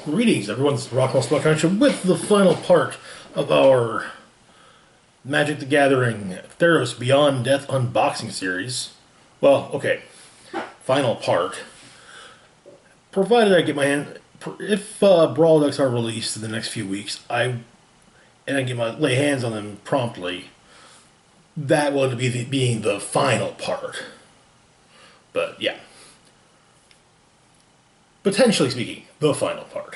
Greetings, everyone. This is Rockwell Spellcruncher with the final part of our Magic the Gathering Theros Beyond Death unboxing series. Well, okay, final part. Provided I get my hand, if Brawl decks are released in the next few weeks, I get my lay hands on them promptly. That will be being the final part. But yeah. Potentially speaking, the final part.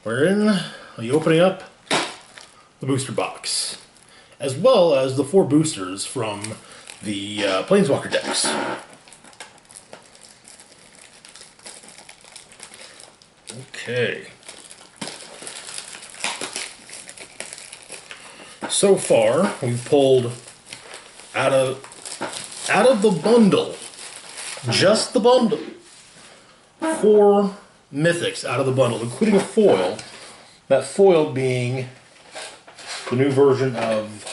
Wherein I'll be opening up the booster box, as well as the 4 boosters from the Planeswalker Decks. Okay. So far, we've pulled out of the bundle, just the bundle, 4 mythics out of the bundle, including a foil. That foil being the new version of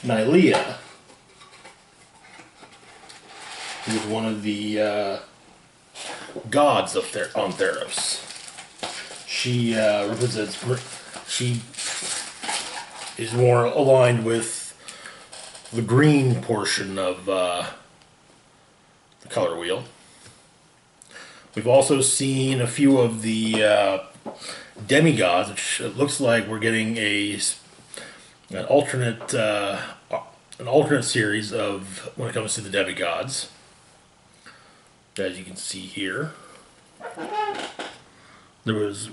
Nylea, who's one of the gods of on Theros. She she is more aligned with the green portion of the color wheel. We've also seen a few of the demigods, which it looks like we're getting an alternate series of when it comes to the demigods, as you can see here. There was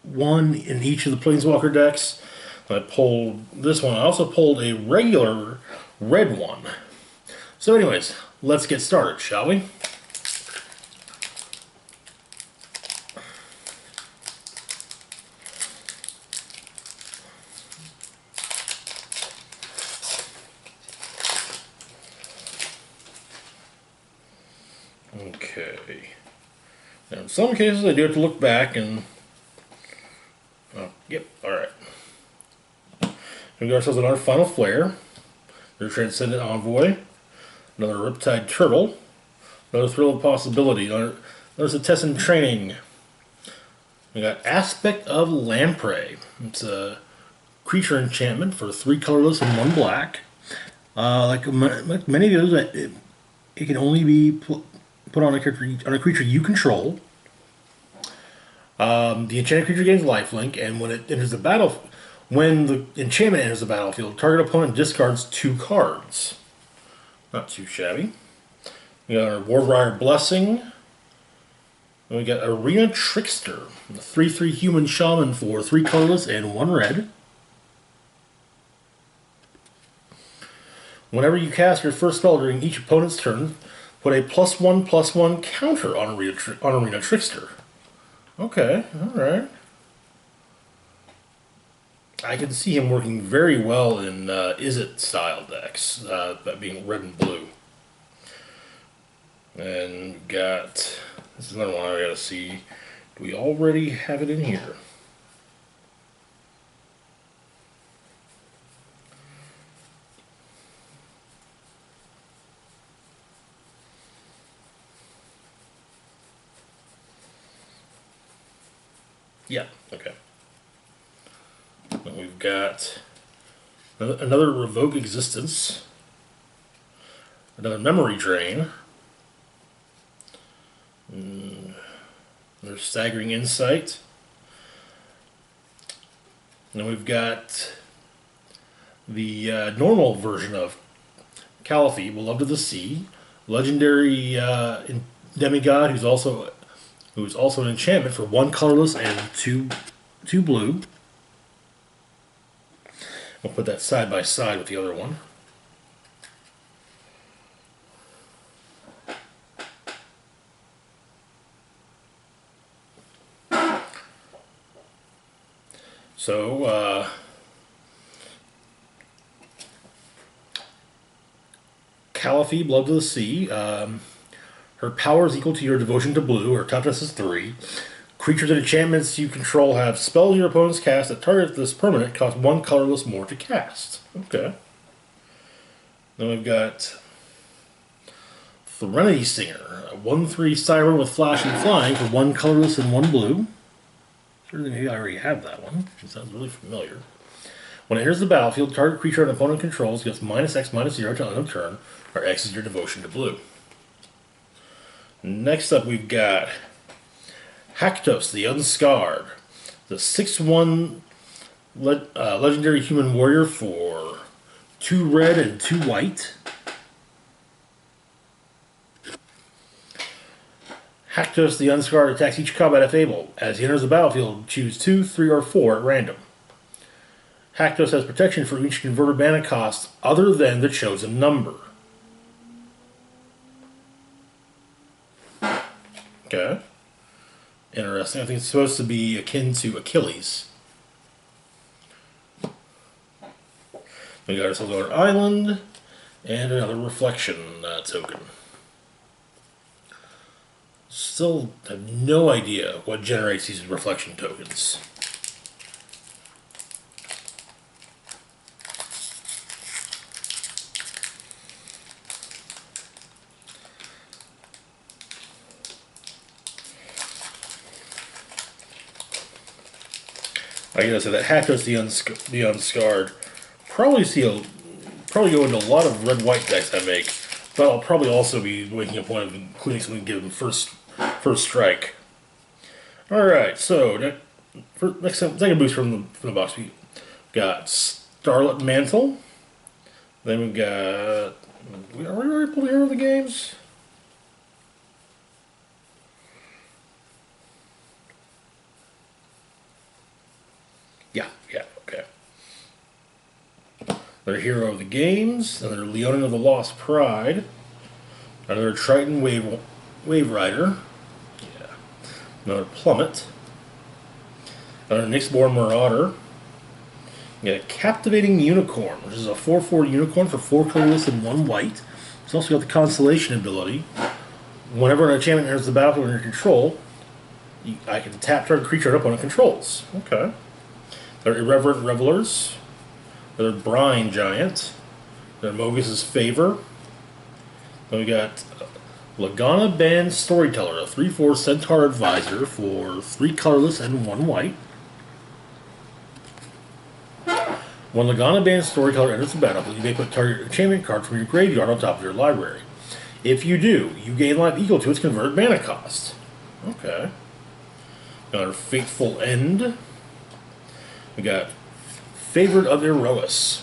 one in each of the Planeswalker decks. I pulled this one. I also pulled a regular red one. So anyways, let's get started, shall we? Okay. Now in some cases I do have to look back and... oh, yep, alright. We got ourselves another Final Flare, another Transcendent Envoy, another Riptide Turtle, another Thrill of Possibility, another Test and Training. We got Aspect of Lamprey. It's a creature enchantment for 3 colorless and 1 black. Like many of those, it can only be put on a creature you control. The enchanted creature gains lifelink, and when it enters the battle, when the enchantment enters the battlefield, target opponent discards 2 cards. Not too shabby. We got our Warbriar Blessing. And we got Arena Trickster, a 3/3 human shaman for 3 colorless and 1 red. Whenever you cast your first spell during each opponent's turn, put a +1/+1 counter on Arena Trickster. Okay, alright. I can see him working very well in Izzet style decks, that being red and blue. And we've got, this is another one I gotta see. Do we already have it in here? Yeah, okay. And we've got another Revoke Existence, another Memory Drain, another Staggering Insight, and we've got the normal version of Calliphy, Beloved of the Sea, legendary demigod who's also an enchantment for 1 colorless and 2 blue. We'll put that side by side with the other one. So, Calliphy, Blood of the Sea. Her power is equal to your devotion to blue. Her toughness is 3. Creatures and enchantments you control have spells your opponents cast that target this permanent cost 1 colorless more to cast. Okay. Then we've got Threnody Singer, a 1/3 siren with flash and flying for 1 colorless and 1 blue. Certainly, maybe I already have that one. It sounds really familiar. When it enters the battlefield, target creature an opponent controls gets -X/-0 till end of turn, where X is your devotion to blue. Next up, we've got Haktos, the Unscarred. The 6/1 legendary human warrior for 2 red and 2 white. Haktos, the Unscarred, attacks each combat if able. As he enters the battlefield, choose 2, 3, or 4 at random. Haktos has protection for each converted mana cost other than the chosen number. Okay. Interesting. I think it's supposed to be akin to Achilles. We got ourselves our island and another reflection token. Still have no idea what generates these reflection tokens. I guess that Haktos the Unscarred probably go into a lot of red-white decks I make, but I'll probably also be making a point of including something to give them first strike. All right, so second boost from the box, we got Starlit Mantle. Then we got. Are we already pulled Hero of the Games? Yeah, okay. Another Hero of the Games, another Leonin of the Lost Pride, another Triton Wave Rider, yeah, another Plummet, another Nyxborn Marauder, you got a Captivating Unicorn, which is a 4/4 unicorn for 4 colorless and 1 white. It's also got the Constellation ability. Whenever an enchantment enters the battlefield under your control, I can tap target creature an opponent controls. Okay. They're Irreverent Revelers. They're Brine Giant. They're Mogus's Favor. Then we got Lagana Band Storyteller, a 3/4 Centaur Advisor for 3 colorless and 1 white. When Lagana Band Storyteller enters the battlefield, you may put target enchantment card from your graveyard on top of your library. If you do, you gain life equal to its converted mana cost. Okay. Another Fateful End. We got Favored of Erois.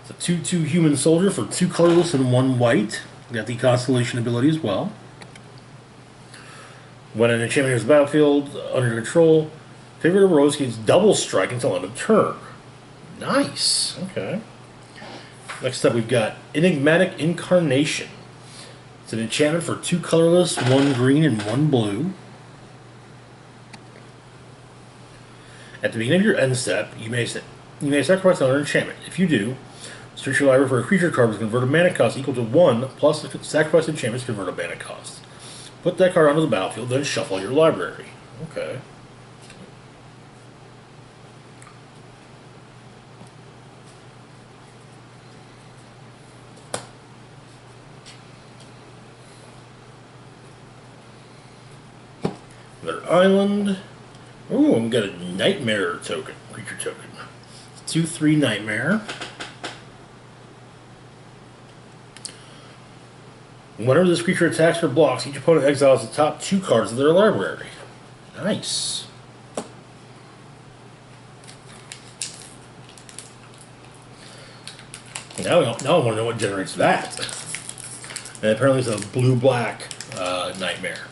It's a 2/2 human soldier for 2 colorless and 1 white. We got the Constellation ability as well. When an enchantment enters the battlefield under your control, Favored of Erois gains double strike until end of turn. Nice. Okay. Next up, we've got Enigmatic Incarnation. It's an enchantment for 2 colorless, 1 green, and 1 blue. At the beginning of your end step, you may sacrifice another enchantment. If you do, search your library for a creature card with converted mana cost equal to 1 plus the sacrificed enchantment's converted mana cost. Put that card onto the battlefield, then shuffle your library. Okay. Another island. Ooh, and we got a Nightmare token, creature token. 2/3 Nightmare. Whenever this creature attacks or blocks, each opponent exiles the top 2 cards of their library. Nice. Now I want to know what generates that. And apparently it's a blue-black Nightmare.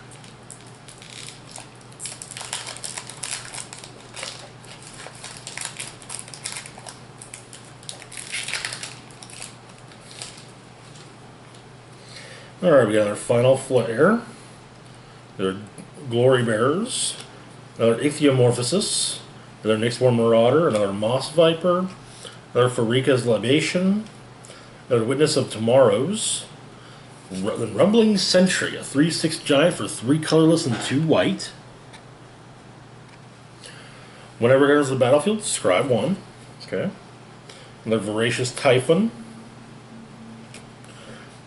Alright, we got our Final Flare. There are Glory Bearers. Another Ichthyomorphosis. Another Nyxborn Marauder. Another Moss Viper. Another Farika's Libation. Another Witness of Tomorrows. The Rumbling Sentry, a 3/6 giant for 3 colorless and 2 white. Whenever it enters the battlefield, scribe 1. Okay. Another Voracious Typhon.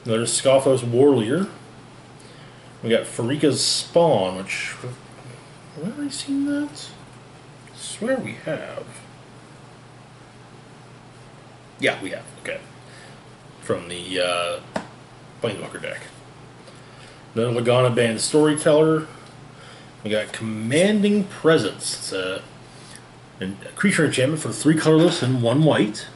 Another Scophos Warleader. We got Farika's Spawn, which... Have I already seen that? swear we have. Yeah, we have. Okay. From the Planeswalker deck. Another Lagana Band Storyteller. We got Commanding Presence. It's a creature enchantment for 3 colorless and 1 white.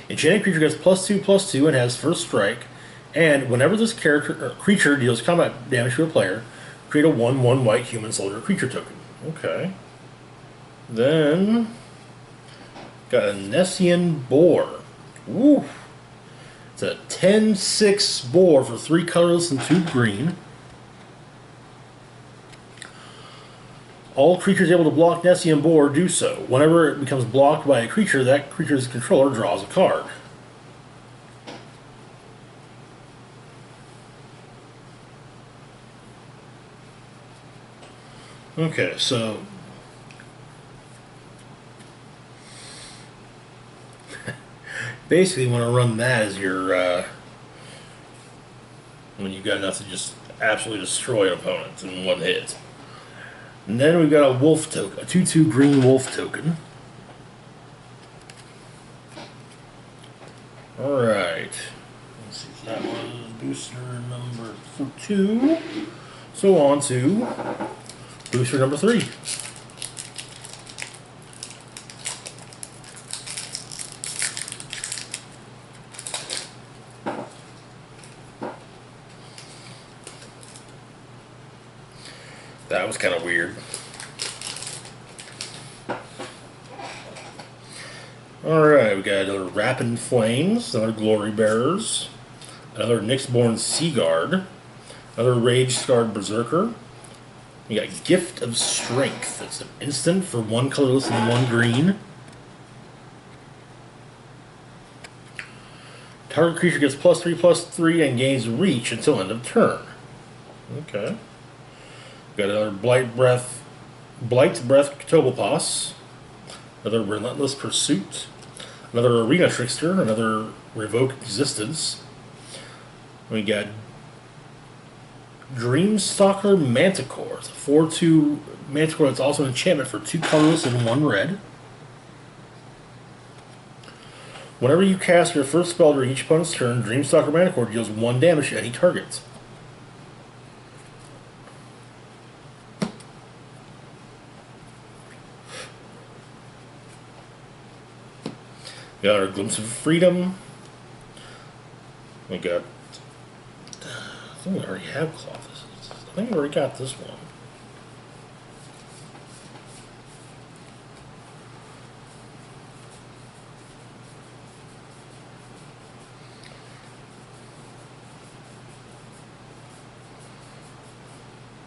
Enchanted creature gets +2/+2 and has first strike. And whenever this creature deals combat damage to a player, create a 1/1 white human soldier creature token. Okay. Then got a Nessian Boar. Woo! It's a 10/6 boar for 3 colorless and 2 green. All creatures able to block Nessian Boar do so. Whenever it becomes blocked by a creature, that creature's controller draws a card. Okay, so basically you want to run that as your when you've got enough to just absolutely destroy an opponent in 1 hit. And then we've got a wolf token, a 2/2 green wolf token. Alright. Let's see, that was booster number 2. So on to booster number 3. That was kind of weird. Alright, we got another Rapid Flames, another Glory Bearers, another Nyxborn Seaguard, another Rage Scarred Berserker. We got Gift of Strength. It's an instant for 1 colorless and 1 green. Target creature gets +3/+3 and gains reach until end of turn. Okay. Got another Blight Breath Ktobopas, another Relentless Pursuit, another Arena Trickster, another Revoke Existence. We got Dreamstalker Manticore. It's a 4/2 Manticore that's also an enchantment for 2 colorless and 1 red. Whenever you cast your first spell during each opponent's turn, Dreamstalker Manticore deals 1 damage to any target. We got our Glimpse of Freedom. We got... I think we already have Cloth. I think we already got this one.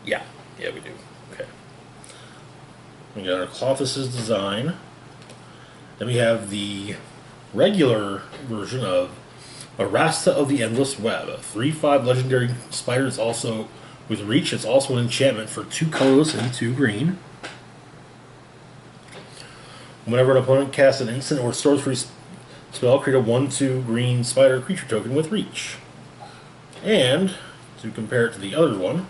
Yeah, we do. Okay. We got our Clothis's Design. Then we have the regular version of Arasta of the Endless Web, a 3/5 legendary spider. It's also with reach. It's also an enchantment for 2 colorless and 2 green. Whenever an opponent casts an instant or sorcery spell, create a 1/2 green spider creature token with reach. And to compare it to the other one,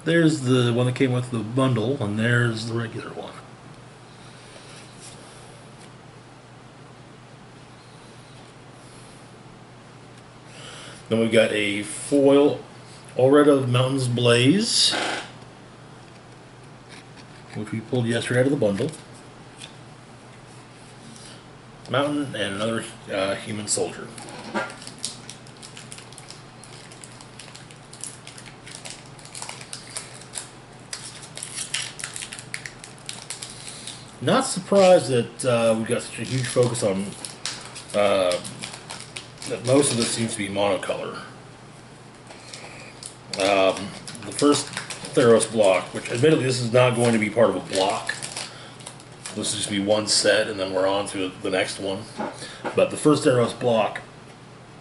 there's the one that came with the bundle, and there's the regular one. Then we got a foil Alreda Mountains Blaze, which we pulled yesterday out of the bundle. Mountain and another human soldier. Not surprised that we've got such a huge focus on that most of this seems to be monocolor. The first Theros block, which admittedly this is not going to be part of a block. This is just be one set and then we're on to the next one. But the first Theros block,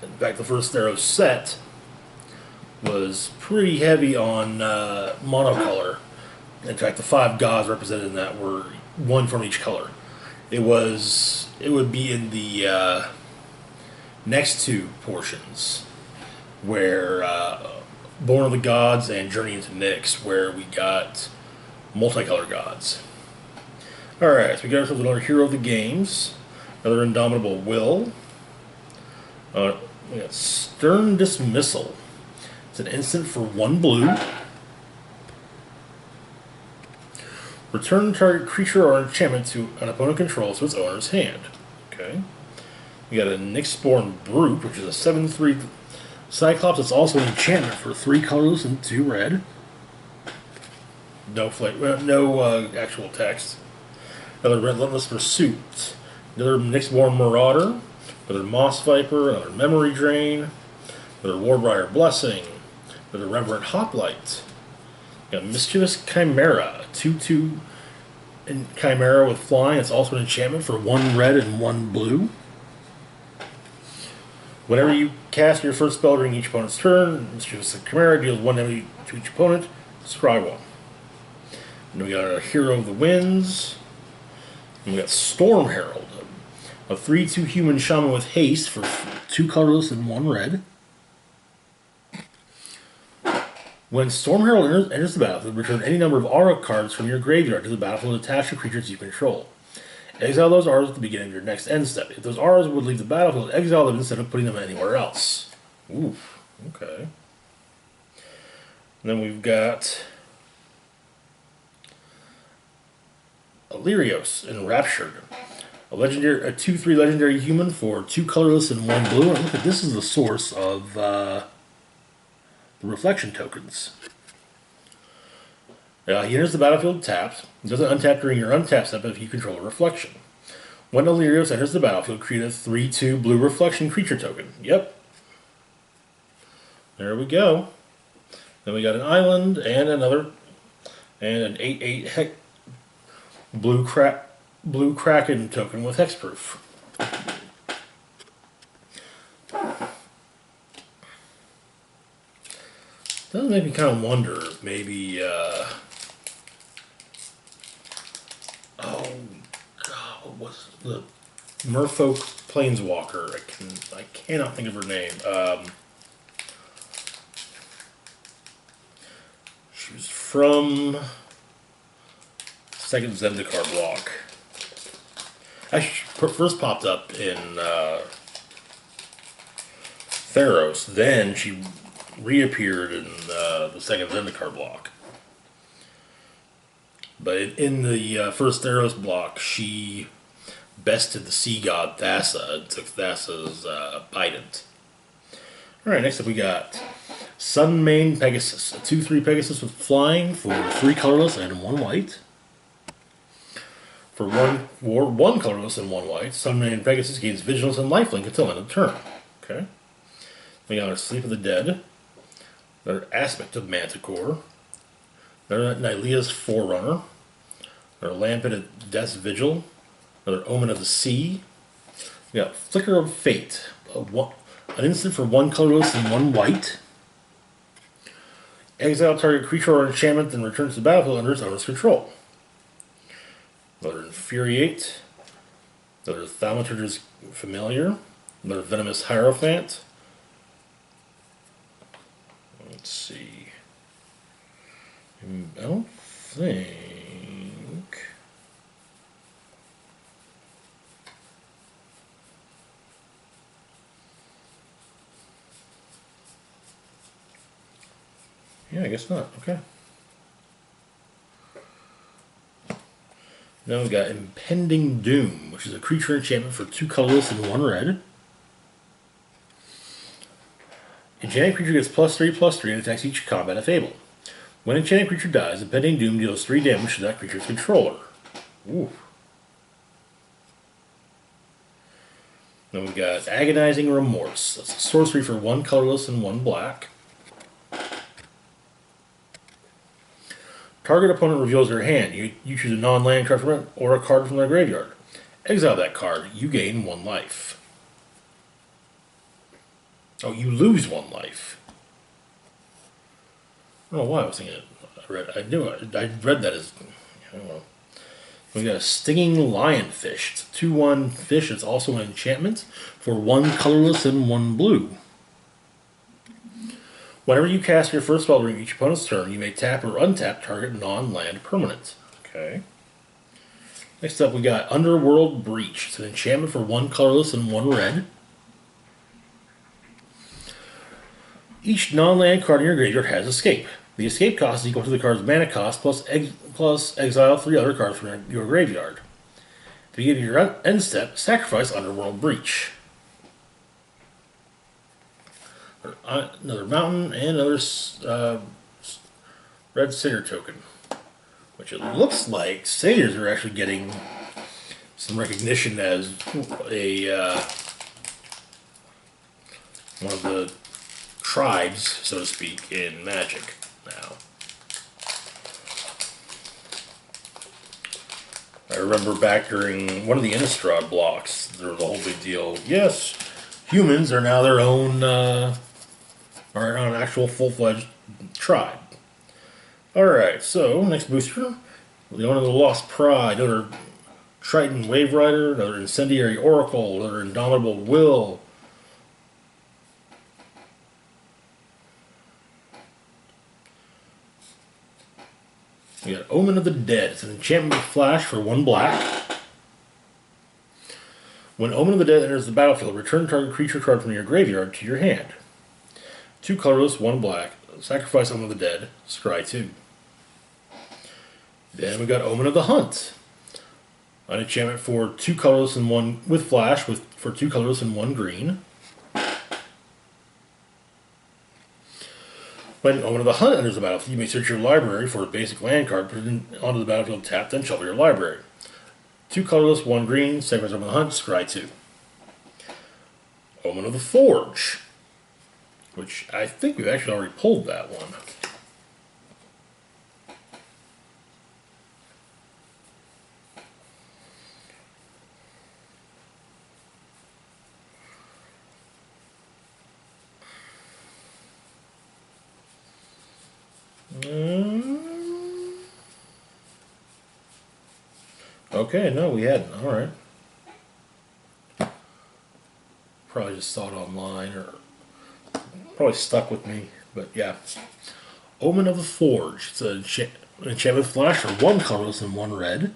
in fact the first Theros set, was pretty heavy on monocolor. In fact, the 5 gods represented in that were 1 from each color. It it would be in the next two portions, where Born of the Gods and Journey into Nyx, where we got multicolored gods. Alright, so we got ourselves another hero of the games, another Indomitable Will. We got Stern Dismissal. It's an instant for 1 blue. Return target creature or enchantment to an opponent controls to its owner's hand. Okay. We got a Nyxborn Brute, which is a 7/3 Cyclops. It's also an enchantment for 3 colorless and 2 red. No actual text. Another Relentless Pursuit. Another Nyxborn Marauder. Another Moss Viper. Another Memory Drain. Another Warbriar Blessing. Another Reverent Hoplite. We got Mischievous Chimera. 2/2 Chimera with flying. It's also an enchantment for 1 red and 1 blue. Whenever you cast your first spell during each opponent's turn, Mischievous Chimera deals 1 damage to each opponent. Scry 1. And we got our Hero of the Winds. And we got Storm Herald. A 3/2 human shaman with haste for 2 colorless and 1 red. When Storm Herald enters the battlefield, return any number of aura cards from your graveyard to the battlefield attached to creatures you control. Exile those auras at the beginning of your next end step. If those auras would leave the battlefield, exile them instead of putting them anywhere else. Ooh, okay. And then we've got Illyrios Enraptured. A 2/3 legendary human for 2 colorless and 1 blue. And look at this is the source of the reflection tokens. He enters the battlefield tapped. It doesn't untap during your untap step if you control a reflection. When Illyrios enters the battlefield, create a 3/2 blue reflection creature token. Yep. There we go. Then we got an island and an 8/8 blue Kraken token with hexproof. Does make me kind of wonder if maybe oh god, what was the Merfolk Planeswalker? I cannot think of her name. She was from second Zendikar block. Actually, first popped up in Theros. Then she reappeared in the second Zendikar block. But in the first Theros block, she bested the sea god Thassa and took Thassa's Bident. Alright, next up we got Sunmane Pegasus. A 2/3 Pegasus with flying for 3 colorless and 1 white. For 1 colorless and 1 white, Sunmane Pegasus gains Vigilance and Lifelink until end of turn. Okay. We got our Sleep of the Dead. Another Aspect of Manticore. Another Nylea's Forerunner. Another Lampet of Death's Vigil. Another Omen of the Sea. We got Flicker of Fate. An instant for 1 colorless and 1 white. Exile target creature or enchantment, then returns to the battlefield under its owner's control. Another Infuriate. Another Thaumaturge's Familiar. Another Venomous Hierophant. Let's see. I don't think. Yeah, I guess not. Okay. Now we've got Impending Doom, which is a creature enchantment for 2 colorless and 1 red. Enchanted creature gets +3/+3 and attacks each combat if able. When enchanted creature dies, Impending Doom deals 3 damage to that creature's controller. Ooh. Then we've got Agonizing Remorse. That's a sorcery for 1 colorless and 1 black. Target opponent reveals their hand. You choose a non-land card from it or a card from their graveyard. Exile that card. You gain 1 life. Oh, you lose 1 life. I don't know why I was thinking it. I read that as, I don't know. We got a Stinging Lionfish. It's a 2/1 fish. It's also an enchantment for 1 colorless and 1 blue. Whenever you cast your first spell during each opponent's turn, you may tap or untap target non-land permanent. Okay. Next up, we got Underworld Breach. It's an enchantment for 1 colorless and 1 red. Each non-land card in your graveyard has escape. The escape cost is equal to the card's mana cost plus exile 3 other cards from your graveyard. At the beginning of your end step, sacrifice Underworld Breach. Another mountain and another red Satyr token. Which it looks like Satyrs are actually getting some recognition as a one of the tribes, so to speak, in Magic now. I remember back during one of the Innistrad blocks, there was a whole big deal. Yes, humans are now their own, are an actual full-fledged tribe. Alright, so next booster, the owner of the Lost Pride, another Triton Wave Rider, another Incendiary Oracle, another Indomitable Will. We got Omen of the Dead. It's an enchantment with flash for 1 black. When Omen of the Dead enters the battlefield, return target creature card from your graveyard to your hand. 2 colorless, 1 black. Sacrifice Omen of the Dead. Scry 2. Then we got Omen of the Hunt. An enchantment for 2 colorless and 1 with flash for 2 colorless and 1 green. When Omen of the Hunt enters the battlefield, you may search your library for a basic land card, put it onto the battlefield tapped, then shuffle your library. 2 colorless, 1 green, sacrifice Omen of the Hunt, scry 2. Omen of the Forge, which I think we've actually already pulled that one. Okay, no, we hadn't. Alright. Probably just saw it online, or probably stuck with me, but yeah. Omen of the Forge. It's an enchantment flash for 1 colorless and 1 red.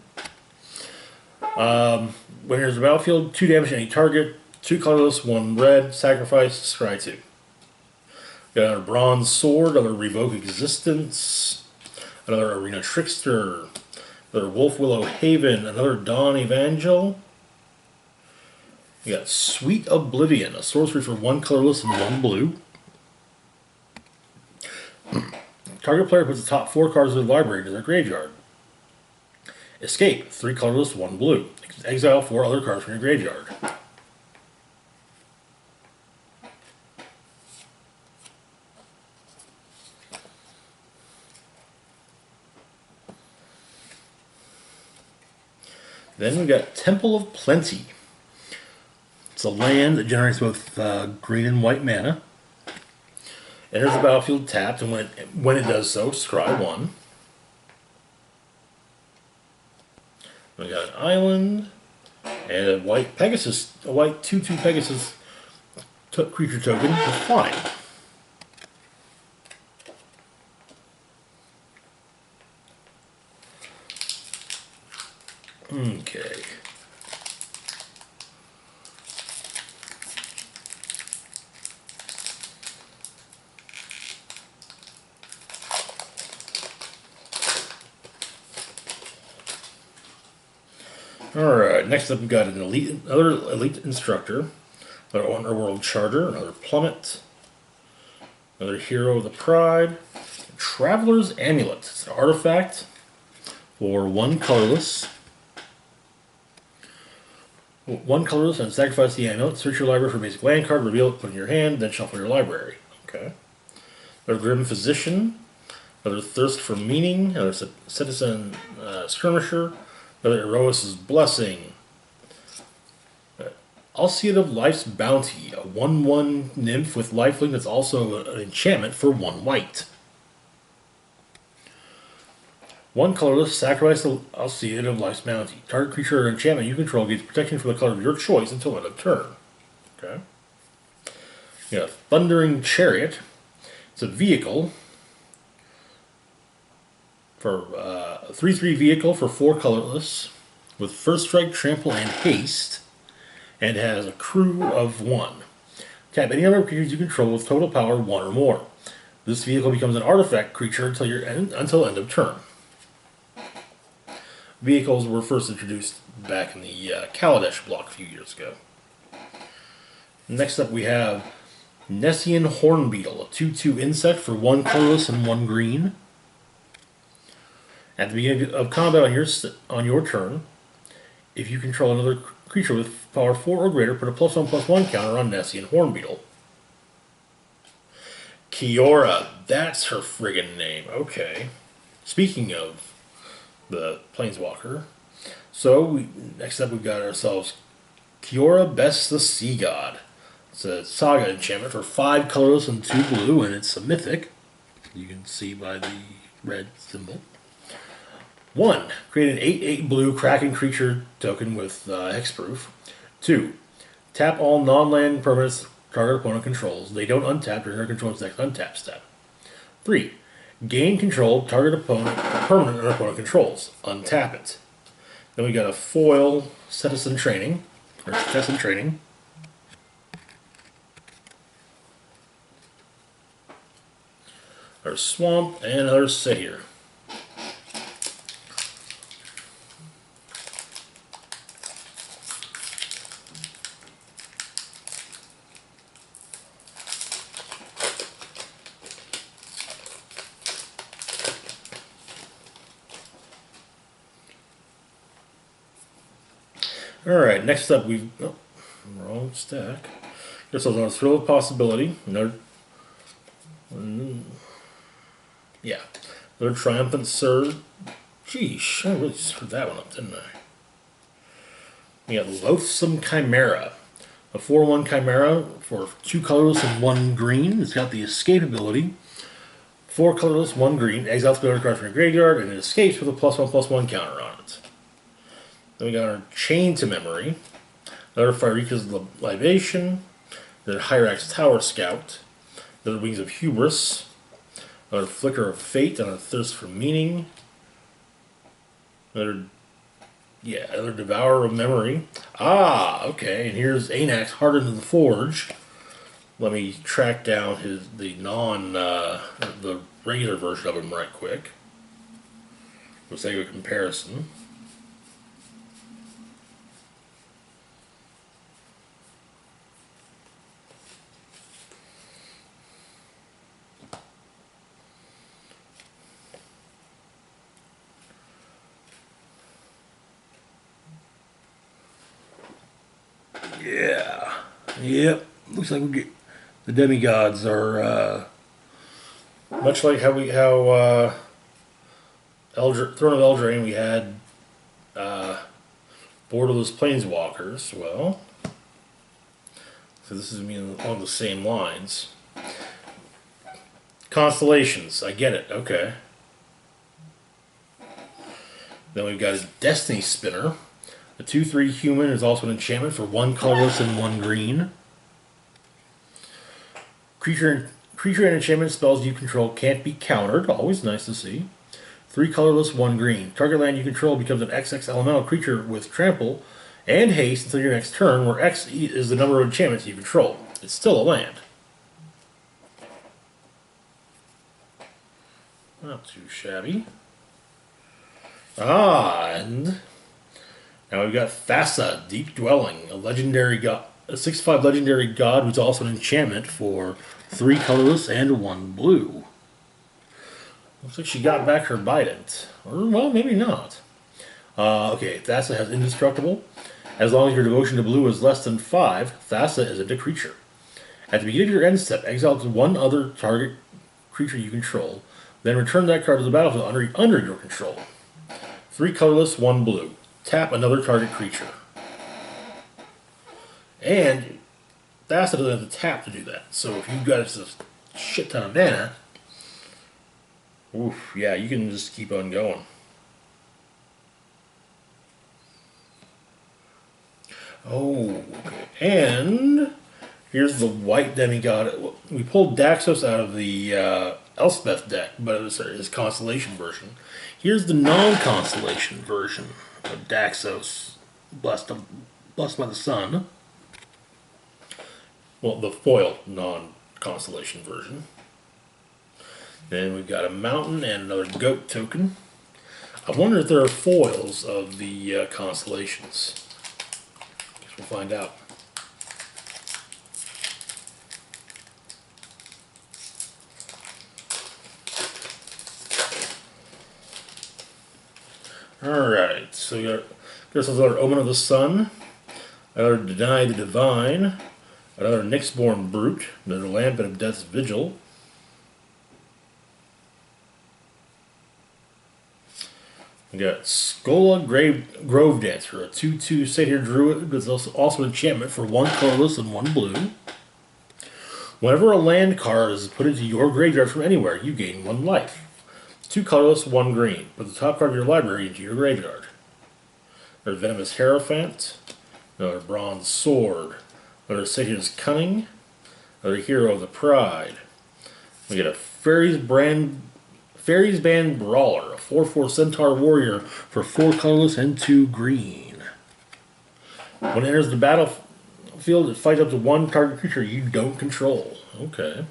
When there's a battlefield, 2 damage to any target, 2 colorless, 1 red, sacrifice, scry 2. Got another Bronze Sword, another Revoke Existence, another Arena Trickster, another Wolf Willow Haven, another Dawn Evangel. We got Sweet Oblivion, a sorcery for 1 colorless and 1 blue. Target player puts the top 4 cards of their library into their graveyard. Escape, 3 colorless, 1 blue. Exile 4 other cards from your graveyard. Then we got Temple of Plenty. It's a land that generates both green and white mana. Enters the battlefield tapped, and when it does so, scry 1. We got an island and a white Pegasus, a white 2/2 Pegasus creature token with flying. Okay. Alright, next up we got another elite instructor, another Underworld Charter, another Plummet, another Hero of the Pride, Traveler's Amulet. It's an artifact for 1 colorless. 1 colorless, and sacrifice the amulet. Search your library for a basic land card, reveal it, put it in your hand, then shuffle your library. Okay. Another Grim Physician, another Thirst for Meaning, another Citizen Skirmisher, another Erois' Blessing. Alseid of Life's Bounty, a 1/1 nymph with lifelink that's also an enchantment for 1 white. One colorless, sacrifice the Alseid of Life's Bounty. Target creature or enchantment you control gets protection for the color of your choice until end of turn. Okay. You got Thundering Chariot. It's a vehicle for a 3/3 vehicle for 4 colorless with first strike, trample, and haste, and has a crew of 1. Tap any other creatures you control with total power 1 or more. This vehicle becomes an artifact creature until end of turn. Vehicles were first introduced back in the Kaladesh block a few years ago. Next up we have Nessian Hornbeetle, a 2/2 insect for 1 colorless and 1 green. At the beginning of combat on your turn, if you control another creature with power 4 or greater, put a +1/+1 counter on Nessian Hornbeetle. Kiora, that's her friggin' name. Okay. Speaking of the Planeswalker, so next up we've got ourselves Kiora Best the Sea God. It's a Saga enchantment for 5 colorless and 2 blue, and it's a mythic. You can see by the red symbol. 1. Create an 8/8 blue Kraken creature token with hexproof. 2. Tap all non-land permanents target opponent controls. They don't untap during their control's next untap step. 3. Gain control target opponent permanent or opponent controls. Untap it. Then we got a foil Citizen Training, or Citizen Training. Our Swamp, and another Satyr. Alright, next up we've... Oh, wrong stack. This is on Thrill of Possibility. Another... Yeah. Another Triumphant Surge. Geesh, I really screwed that one up, didn't I? We got Loathsome Chimera. A 4/1 Chimera for 2 colorless and 1 green. It's got the escape ability. 4 colorless, 1 green. Exiles the other card from your graveyard, and it escapes with a +1/+1 counter on it. Then we got our Chain to Memory. Another Phyreika's Libation. Another Hyrax Tower Scout. Another Wings of Hubris. Another Flicker of Fate. Another Thirst for Meaning. Another Devourer of Memory. Ah, okay. And here's Anax Hardened to the Forge. Let me track down the regular version of him right quick. For the sake of comparison. Yeah. Yep. Looks like we get the demigods are much like how Throne of Eldraine we had borderless planeswalkers. Well, so this is along the same lines. Constellations. I get it. Okay. Then we've got a Destiny Spinner. A 2/3 human is also an enchantment for 1 colorless and 1 green. Creature and enchantment spells you control can't be countered. Always nice to see. 3 colorless, 1 green. Target land you control becomes an XX elemental creature with trample and haste until your next turn, where X is the number of enchantments you control. It's still a land. Not too shabby. And now we've got Thassa, Deep Dwelling, a legendary god, a 6/5 legendary god who's also an enchantment for 3 colorless and 1 blue. Looks like she got back her Bident. Or, well, maybe not. Okay, Thassa has Indestructible. As long as your devotion to blue is less than 5, Thassa is a creature. At the beginning of your end step, exile 1 other target creature you control, then return that card to the battlefield under your control. 3 colorless, 1 blue. Tap another target creature. And Thassa doesn't have to tap to do that. So if you've got a shit ton of mana, oof, yeah, you can just keep on going. Oh, okay. And here's the white demigod. We pulled Daxos out of the Elspeth deck, but it was his constellation version. Here's the non-constellation version of Daxos, blessed by the sun. Well, the foil non-constellation version. Then we've got a mountain and another goat token. I wonder if there are foils of the constellations. Guess we'll find out. Alright, so we got another Omen of the Sun, another Deny the Divine, another Nyxborn Brute, another Lambent of Death's Vigil. We got Skola Grove Dancer, a 2/2 Satyr Druid, but it's also an enchantment for 1 colorless and 1 blue. Whenever a land card is put into your graveyard from anywhere, you gain 1 life. 2 colorless, 1 green. Put the top card of your library into your graveyard. Another Venomous Hierophant, another Bronze Sword, another Satyr's Cunning, another Hero of the Pride. We get a Fairies Band Brawler, a 4/4 Centaur Warrior for 4 colorless and 2 green. When it enters the battlefield, it fights up to 1 target creature you don't control. Okay.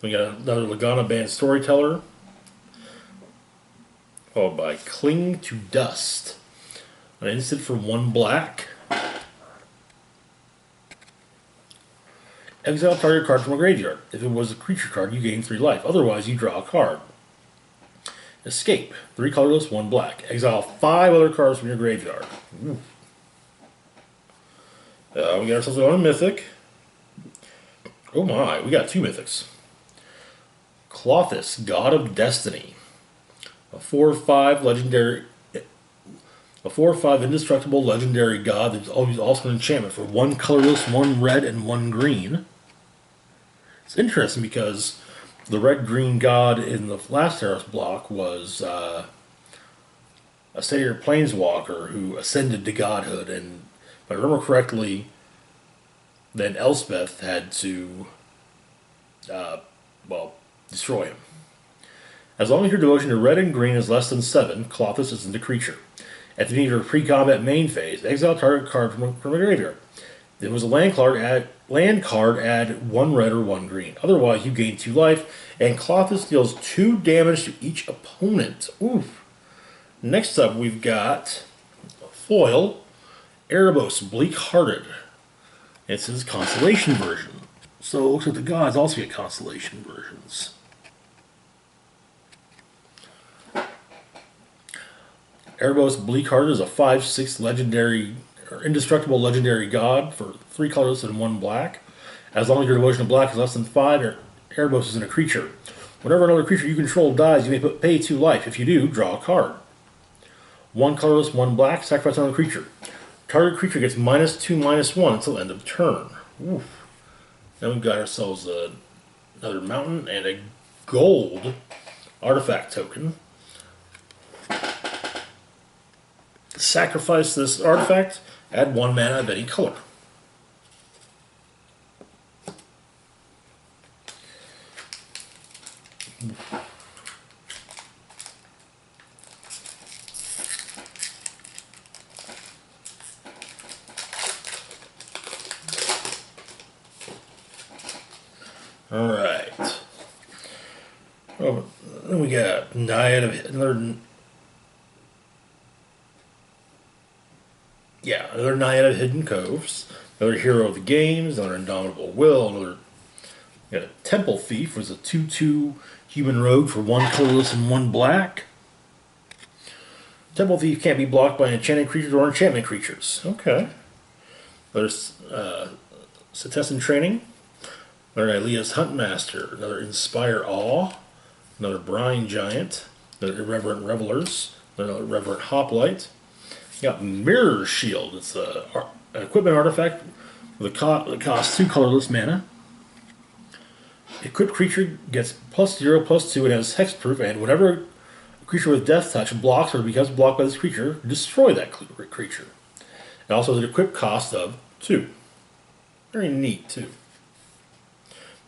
We got another Lagana Band Storyteller, followed by Cling to Dust, an instant for 1 black. Exile target card from a graveyard. If it was a creature card, you gain 3 life. Otherwise, you draw a card. Escape. 3 colorless, 1 black. Exile 5 other cards from your graveyard. We got ourselves a mythic. Oh my, we got 2 mythics. Klothys, God of Destiny. A 4/5 legendary... A 4/5 indestructible legendary god that's also an enchantment for 1 colorless, 1 red, and 1 green. It's interesting because the red-green god in the last Theros block was a Satyr Planeswalker who ascended to godhood, and if I remember correctly, then Elspeth had to, destroy him. As long as your devotion to red and green is less than 7, Klothys isn't a creature. At the beginning of your pre-combat main phase, exile target card from a graveyard. If it was a land card, add 1 red or 1 green. Otherwise, you gain 2 life, and Klothys deals 2 damage to each opponent. Oof. Next up, we've got foil, Erebos, Bleak-Hearted. It's his constellation version. So it looks like the gods also get constellation versions. Erebos Bleak-Hearted is a 5/6 legendary or indestructible legendary god for 3 colors and 1 black. As long as your devotion to black is less than 5, Erebos isn't a creature. Whenever another creature you control dies, you may pay 2 life. If you do, draw a card. 1 colorless, 1 black, sacrifice another creature. Target creature gets -2/-1 until end of turn. Oof. Then we've got ourselves another mountain and a gold artifact token. Sacrifice this artifact, add 1 mana of any color. Alright. Oh, then we got Naiad of another Naiad of Hidden Coves, another Hero of the Games, another Indomitable Will, another got a Temple Thief, was a 2/2 human rogue for 1 colorless and 1 black. Temple Thief can't be blocked by enchanted creatures or enchantment creatures. Okay. There's Setessan Training, another Elias Huntmaster, another Inspire Awe, another Brine Giant, another Irreverent Revelers, another Irreverent Hoplite. You got Mirror Shield. It's an equipment artifact that costs 2 colorless mana. Equipped creature gets +0/+2 and has hexproof, and whenever a creature with Death Touch blocks or becomes blocked by this creature, destroy that creature. It also has an equip cost of 2. Very neat, too.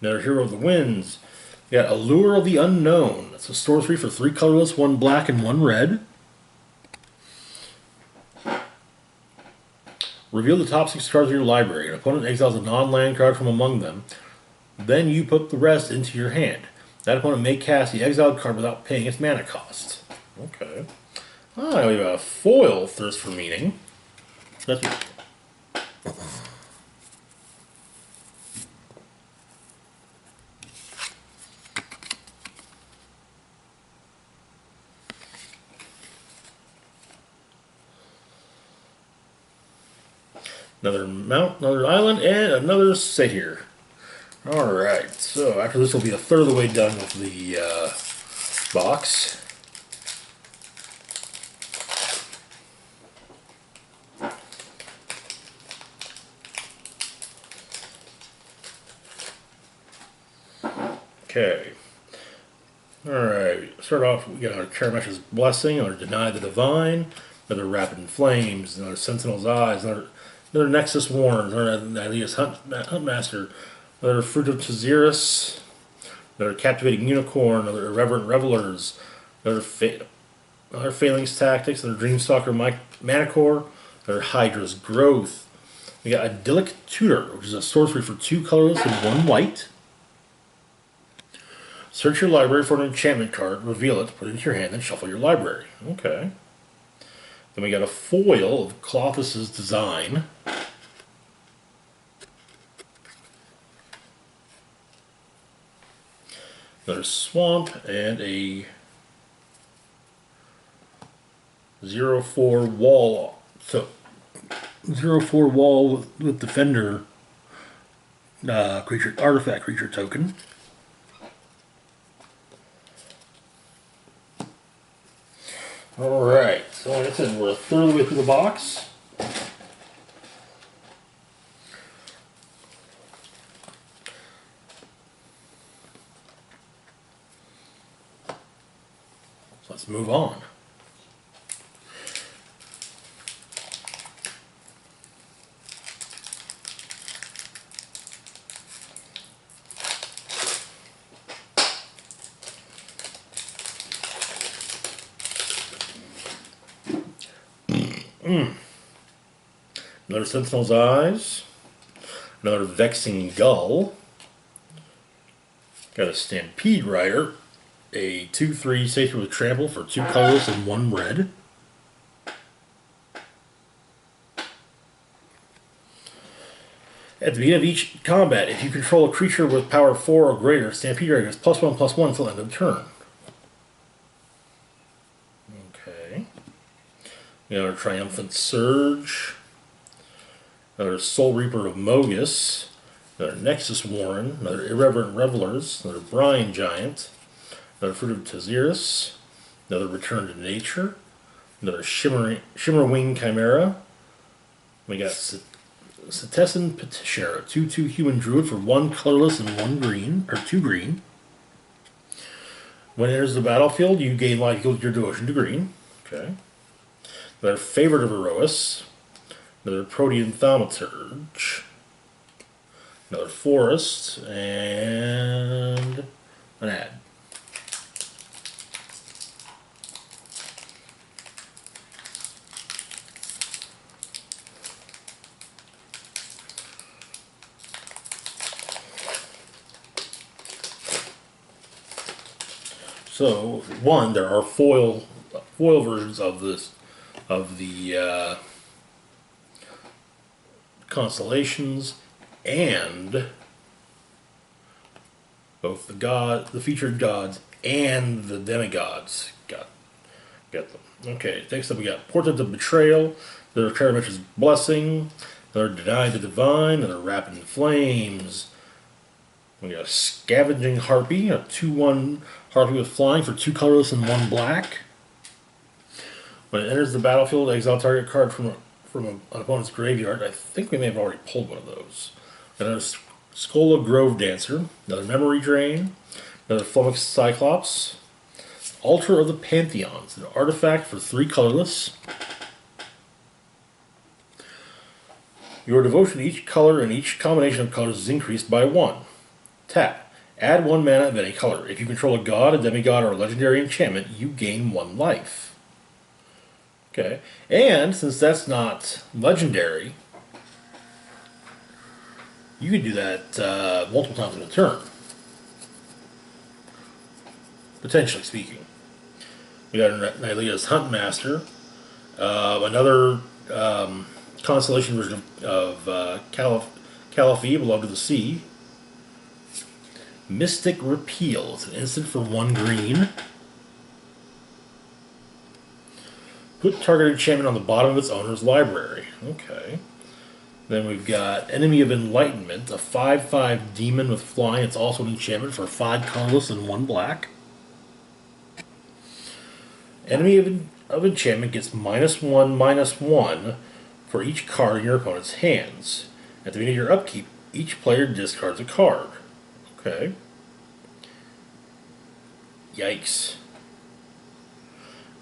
Another Hero of the Winds. You got Allure of the Unknown. It's a sorcery for 3 colorless, 1 black, and 1 red. Reveal the top 6 cards of your library. An opponent exiles a non-land card from among them. Then you put the rest into your hand. That opponent may cast the exiled card without paying its mana cost. Okay. Ah, we have a foil Thirst for Meaning. That's what. Another mount, another island, and another satyr. Alright, so after this will be a third of the way done with the box. Okay. Alright, start off, we got our Karamesh's Blessing, our Deny the Divine, another Rapid Flames, another Sentinel's Eyes, another Nexus Warren, another Alias Huntmaster, another Fruit of Tziris, another Captivating Unicorn, another Irreverent Revelers, another Phalanx Tactics, another Dreamstalker Manicore, another Hydra's Growth. We got Idyllic Tutor, which is a sorcery for 2 colorless and 1 white. Search your library for an enchantment card, reveal it, put it into your hand, then shuffle your library. Okay. Then we got a foil of Clothis' Design. Another Swamp and a 0/4 wall. So 0/4 wall with Defender artifact creature token. Alright, so like I said, we're a third of the way through the box. So let's move on. Another Sentinel's Eyes. Another Vexing Gull. Got a Stampede Rider. A 2/3 Satyr with Trample for 2 colorless and 1 red. At the beginning of each combat, if you control a creature with power 4 or greater, Stampede Rider gets +1/+1 until end of turn. Okay. Another Triumphant Surge. Another Soul Reaper of Mogus, another Nexus Warren, another Irreverent Revelers, another Brine Giant, another Fruit of Tziris, another Return to Nature, another Shimmerwing Chimera. We got Cetessan Petitioner, a 2/2 Human Druid for 1 colorless and 1 green, or 2 green. When it enters the battlefield, you gain life equal to your devotion to green. Okay. Another Favorite of Erois. Another Protean Thaumaturge, another Forest, and an ad. So, one, there are foil versions of this, of the constellations, and both the featured gods and the demigods got them. Okay, next up we got Portent of Betrayal, another Karamesh's Blessing, another Deny the Divine, another Rapid Flames. We got a Scavenging Harpy, a 2/1 Harpy with flying for 2 colorless and 1 black. When it enters the battlefield, exile target card from an opponent's graveyard. I think we may have already pulled one of those. Another Skola Grove Dancer, another Memory Drain, another Flummoxed Cyclops, Altar of the Pantheons, an artifact for 3 colorless. Your devotion to each color and each combination of colors is increased by 1. Tap. Add 1 mana of any color. If you control a god, a demigod, or a legendary enchantment, you gain 1 life. Okay. And since that's not legendary, you can do that multiple times in a turn. Potentially speaking. We got Nylea's Huntmaster. Another constellation version of Caliphie, Beloved of the Sea. Mystic Repeal. It's an instant for 1 green. Put target enchantment on the bottom of its owner's library. Okay. Then we've got Enemy of Enlightenment, a 5/5 demon with flying. It's also an enchantment for 5 colorless and 1 black. Enemy of Enchantment gets -1/-1 for each card in your opponent's hands. At the beginning of your upkeep, each player discards a card. Okay. Yikes.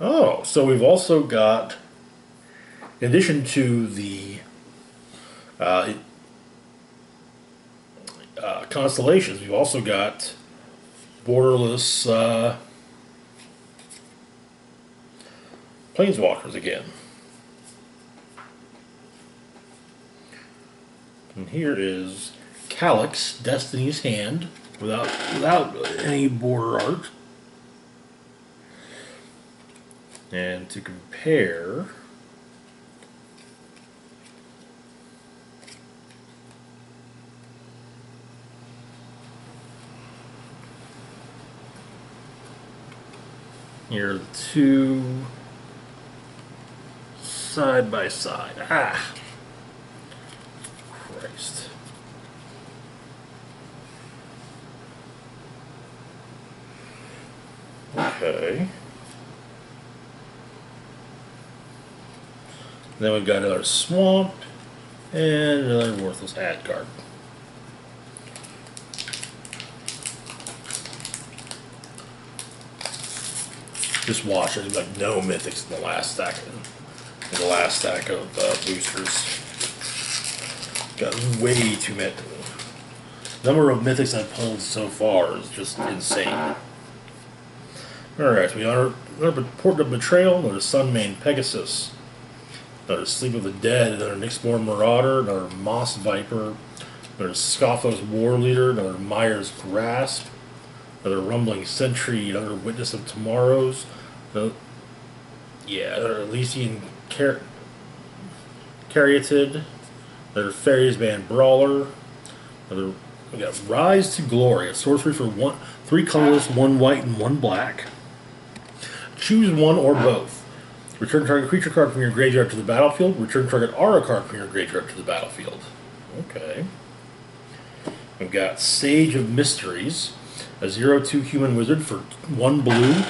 Oh, so we've also got, in addition to the constellations, we've also got borderless Planeswalkers again. And here is Calyx, Destiny's Hand, without any border art. And to compare, here are the two side by side. Ah! Christ. Okay. Then we've got another Swamp and another worthless ad card. Just watch, there's like no mythics in the last stack. In the last stack of boosters. Got way too many. The number of mythics I've pulled so far is just insane. Alright, so we got another Port of Betrayal, another Sunmane Pegasus, another Sleep of the Dead, another Nyxborn Marauder, another Moss Viper, another Scothos War Leader, another Myers Grasp, another Rumbling Sentry, another Witness of Tomorrows, another Elysian Caryatid, another Fairies Band Brawler, another, we got Rise to Glory, a sorcery for 3 colorless, 1 white, and 1 black. Choose one or both. Return target creature card from your graveyard to the battlefield. Return target aura card from your graveyard to the battlefield. Okay. We've got Sage of Mysteries, a 0/2 human wizard for 1 blue.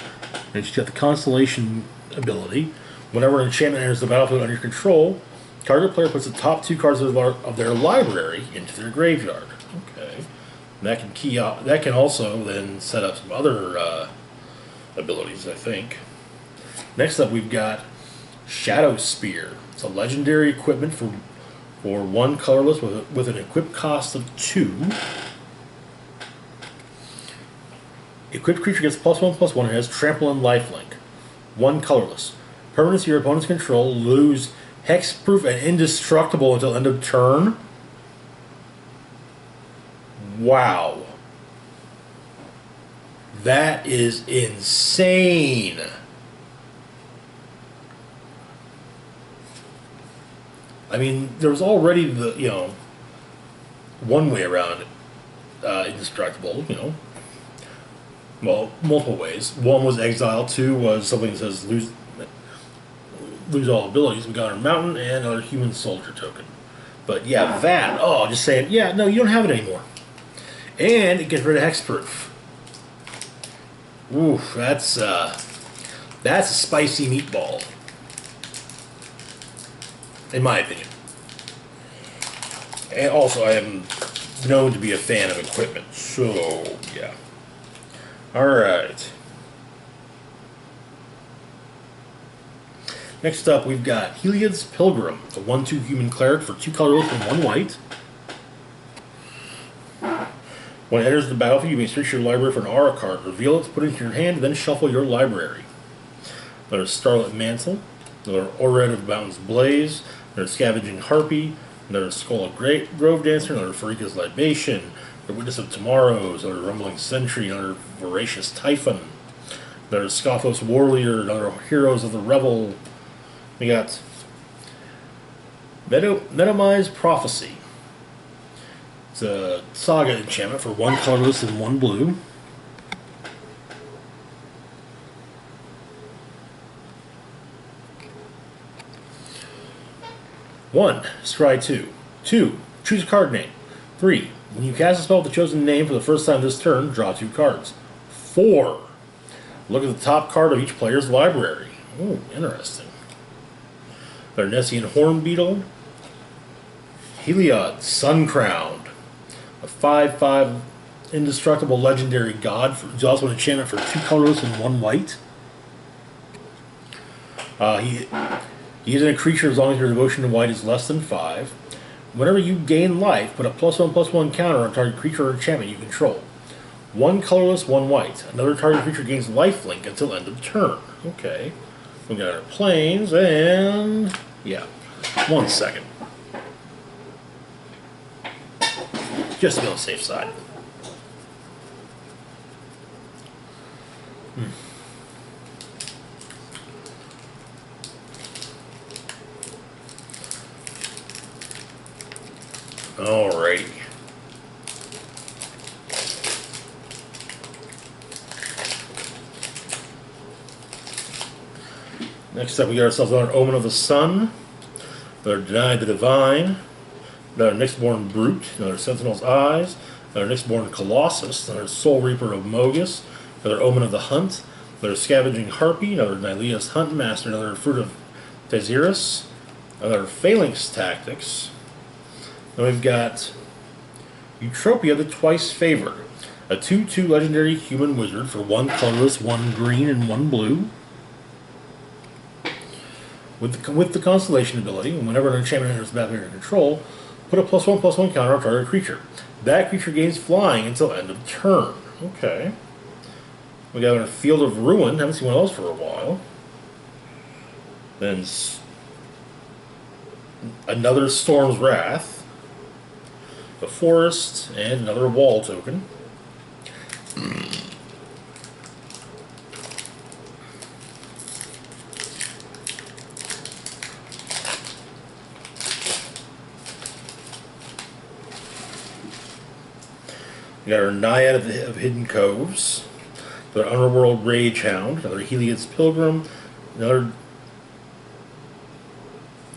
And she's got the Constellation ability. Whenever an enchantment enters the battlefield under your control, target player puts the top 2 cards of their library into their graveyard. Okay. And that can that can also then set up some other abilities, I think. Next up, we've got Shadow Spear. It's a legendary equipment for 1 colorless with an equip cost of 2. Equipped creature gets +1/+1 and has trample and lifelink. 1 colorless. Permanents your opponent's control lose hexproof and indestructible until end of turn. Wow. That is insane. I mean, there was already the, one way around indestructible, well, multiple ways. 1 was exile, 2 was something that says lose all abilities. We got our mountain and our human soldier token. But yeah, just saying, yeah, no, you don't have it anymore. And it gets rid of hexproof. Oof, that's a spicy meatball, in my opinion. And also, I am known to be a fan of equipment, so yeah. All right. Next up, we've got Heliod's Pilgrim, a 1/2 human cleric for 2 colorless and 1 white. When it enters the battlefield, you may search your library for an aura card, reveal it, put it into your hand, and then shuffle your library. There's Starlit Mantle, there's Ored of Mountain's Blaze, there's Scavenging Harpy, there's Skull of Grove Dancer, another Farika's Libation, the Witness of Tomorrows, another Rumbling Sentry, another Voracious Typhon, there's Scothos Warrior, another Heroes of the Revel. We got Metamize Prophecy. It's a Saga enchantment for 1 colorless and 1 blue. One, scry 2. 2, choose a card name. 3, when you cast a spell with the chosen name for the first time this turn, draw 2 cards. 4, look at the top card of each player's library. Oh, interesting. Nessian Hornbeetle. Heliod, Suncrowned. A 5/5 indestructible legendary god. He's also an enchantment for 2 colorless and 1 white. He isn't a creature as long as your devotion to white is less than 5. Whenever you gain life, put a +1/+1 counter on target creature or enchantment you control. 1 colorless, 1 white. Another target creature gains lifelink until end of turn. Okay. We got our planes and... yeah. 1 second. Just to be on the safe side. Alrighty. Next up, we got ourselves another Omen of the Sun, another Deny the Divine, another Nyxborn Brute, another Sentinel's Eyes, another Nyxborn Colossus, another Soul Reaper of Mogus, another Omen of the Hunt, another Scavenging Harpy, another Nylea's Hunt Master, another Fruit of Thesaurus, another Phalanx Tactics. Then we've got Eutropia the Twice Favored, a 2/2 legendary human wizard for 1 colorless, 1 green, and 1 blue. With the Constellation ability, whenever an enchantment enters the battlefield under control, put a +1/+1 counter on target creature. That creature gains flying until end of turn. Okay. We got a Field of Ruin. Haven't seen one of those for a while. Then another Storm's Wrath, a Forest, and another Wall token. We got our Naiad of Hidden Coves, another Underworld Ragehound, another Heliod's Pilgrim, another...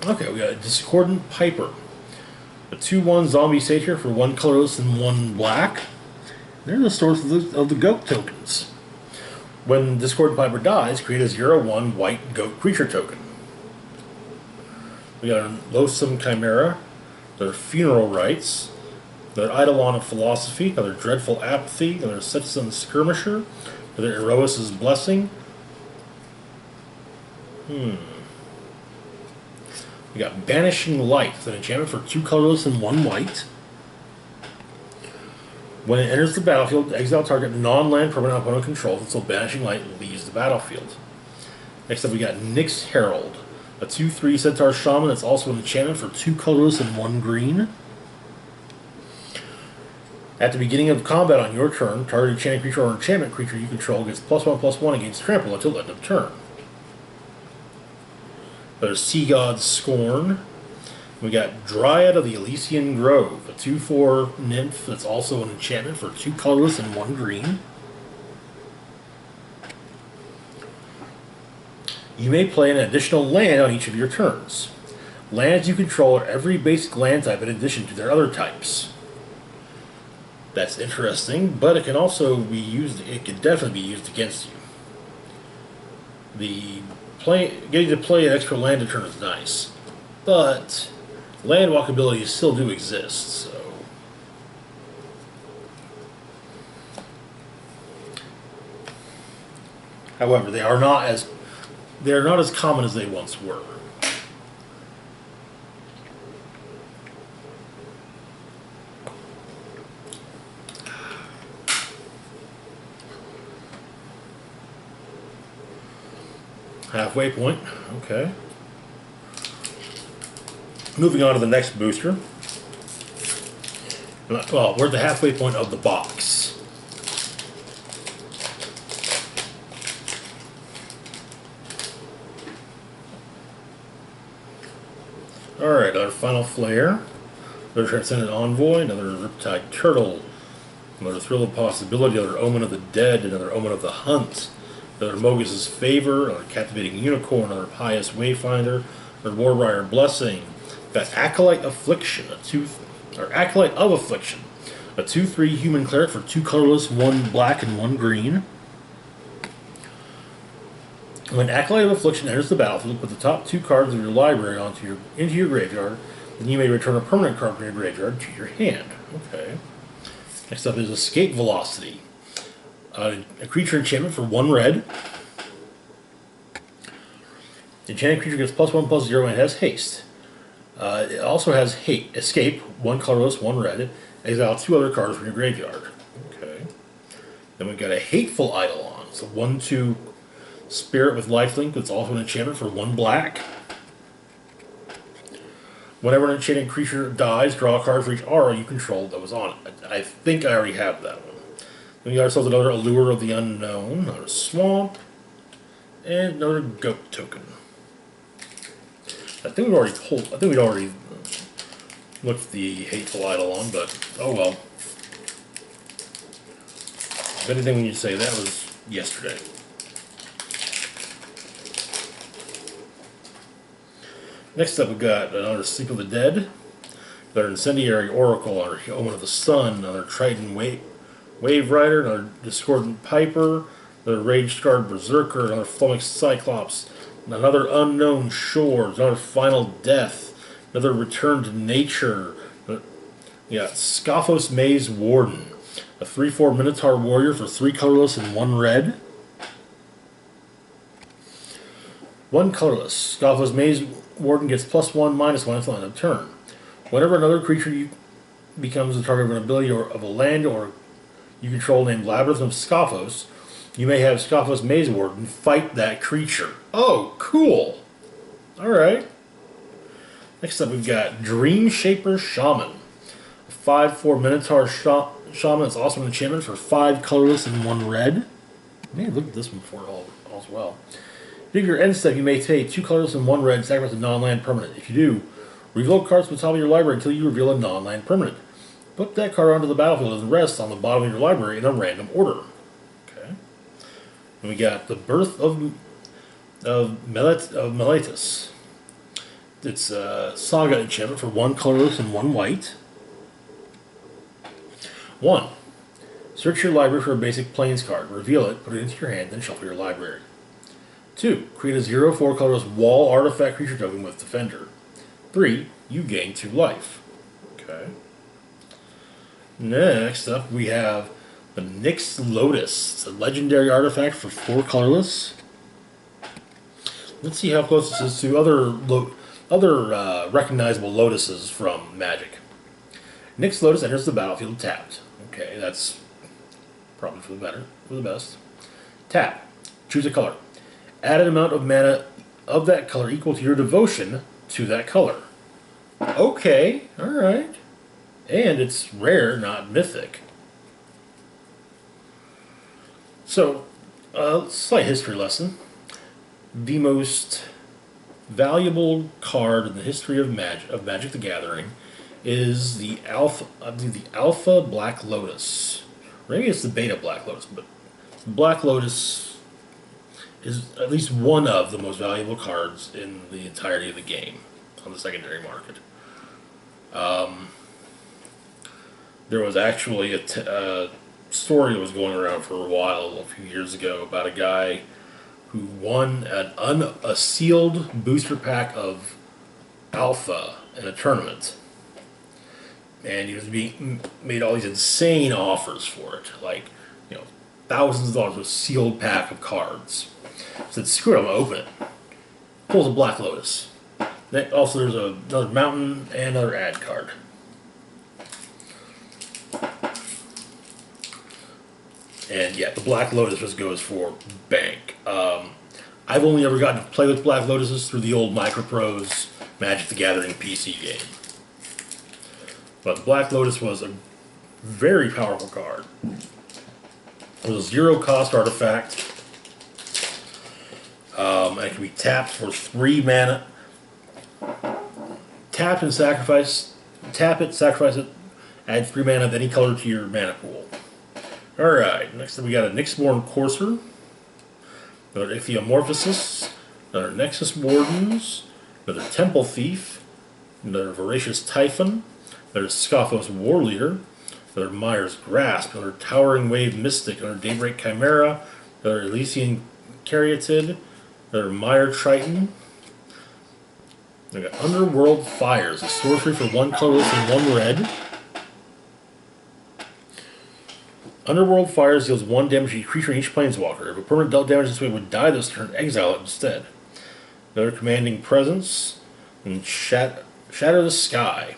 okay, we got a Discordant Piper, a 2/1 zombie satyr for 1 colorless and 1 black. They're the source of the goat tokens. When Discordant Piper dies, create a 0/1 white goat creature token. We got a Loathsome Chimera, another Funeral Rites, another Eidolon of Philosophy, another Dreadful Apathy, another Citizen Skirmisher, another Erois' Blessing. We got Banishing Light, it's an enchantment for 2 colorless and 1 white. When it enters the battlefield, exile target non-land permanent opponent controls until Banishing Light leaves the battlefield. Next up we got Nyx Herald, a 2/3 Centaur Shaman that's also an enchantment for 2 colorless and 1 green. At the beginning of combat on your turn, target enchanted creature or enchantment creature you control gets +1/+1 against trample until end of turn. There's Sea God's Scorn. We got Dryad of the Elysian Grove, a 2/4 nymph that's also an enchantment for 2 colorless and 1 green. You may play an additional land on each of your turns. Lands you control are every basic land type in addition to their other types. That's interesting, but it can also be used, it can definitely be used against you. Getting to play an extra land a turn is nice, but land walk abilities still do exist, so. However, they are not as they're not as common as they once were. Halfway point, okay. Moving on to the next booster. Well, we're at the halfway point of the box. Alright, our final flare. Another Transcendent Envoy, another Riptide Turtle, another Thrill of Possibility, another Omen of the Dead, another Omen of the Hunt, another Mogus's Favor, another Captivating Unicorn, another Pious Wayfinder, another Warbriar Blessing. Got Acolyte Affliction, Acolyte of Affliction, a 2/3 human cleric for 2 colorless, 1 black, and 1 green. When Acolyte of Affliction enters the battlefield, put the top 2 cards of your library into your graveyard. Then you may return a permanent card from your graveyard to your hand. Okay. Next up is Escape Velocity. A creature enchantment for 1 red. The enchanted creature gets +1/+0 and it has haste. It also has Escape, 1 colorless, 1 red. Exile 2 other cards from your graveyard. Okay. Then we've got a Hateful Eidolon. It's a 1/2 Spirit with lifelink that's also an enchantment for 1 black. Whenever an enchanted creature dies, draw a card for each aura you control that was on it. I think I already have that one. Then we got ourselves another Allure of the Unknown, another Swamp, and another Goat token. I think we'd already looked at the Hateful Eidolon, but oh well. If anything, we need to say that was yesterday. Next up, we've got another Sleep of the Dead, another Incendiary Oracle, another Omen of the Sun, another Triton Wave Rider, another Discordant Piper, another Rage-Scarred Berserker, another Flummoxed Cyclops, another Unknown Shores, another Final Death, another Return to Nature. We got Scophos Maze Warden, a 3/4 Minotaur Warrior for 3 colorless and 1 red. 1 colorless. Scophos Maze Warden gets +1/-1 until end of turn. Whenever another creature becomes the target of an ability or of a land or you control named Labyrinth of Scophos, you may have Scophos Maze Warden fight that creature. Oh, cool! Alright. Next up we've got Dream Shaper Shaman. A 5/4 Minotaur Shaman is also an enchantment for 5 colorless and 1 red. I may have looked at this one before as well. If your end step, you may take 2 colorless and 1 red, sacrifice a non-land permanent. If you do, reveal cards from the top of your library until you reveal a non-land permanent. Put that card onto the battlefield and rest on the bottom of your library in a random order. Okay. And we got the Birth of Meletis. It's a Saga enchantment for 1 colorless and 1 white. 1. Search your library for a basic Plains card. Reveal it, put it into your hand, then shuffle your library. 2. Create a 0/4 colorless wall artifact creature token with Defender. 3. You gain 2 life. Okay. Next up, we have the Nyx Lotus. It's a legendary artifact for 4 colorless. Let's see how close this is to other recognizable lotuses from Magic. Nyx Lotus enters the battlefield tapped. Okay, that's probably for the best. Tap. Choose a color. Add an amount of mana of that color equal to your devotion to that color. Okay, alright. And it's rare, not mythic. So, slight history lesson. The most valuable card in the history of Magic the Gathering is the Alpha Black Lotus. Maybe it's the Beta Black Lotus, but Black Lotus is at least one of the most valuable cards in the entirety of the game on the secondary market. There was actually a story that was going around for a while, a few years ago, about a guy who won a sealed booster pack of Alpha in a tournament. And he was being made all these insane offers for it, like, thousands of dollars for a sealed pack of cards. I said, screw it, I'm going to open it. pulls a Black Lotus. Also, there's another mountain and another ad card. And yeah, the Black Lotus just goes for bank. I've only ever gotten to play with Black Lotuses through the old Microprose Magic the Gathering PC game. But Black Lotus was a very powerful card. It was a 0-cost artifact. And it can be tapped for 3 mana. Tap and sacrifice. Tap it, sacrifice it, add 3 mana of any color to your mana pool. Alright, next up we got a Nyxborn Courser, another Ichthyomorphosis, another Nexus Wardens, another Temple Thief, another Voracious Typhon, another Scophos Warleader, another Mire's Grasp, another Towering Wave Mystic, another Daybreak Chimera, another Elysian Caryatid, another Mire Triton. We got Underworld Fires, a sorcery for 1 colorless and 1 red. Underworld Fires deals 1 damage to each creature in each Planeswalker. If a permanent dealt damage this way would die this turn, exile it instead. Another Commanding Presence, and Shatter the Sky.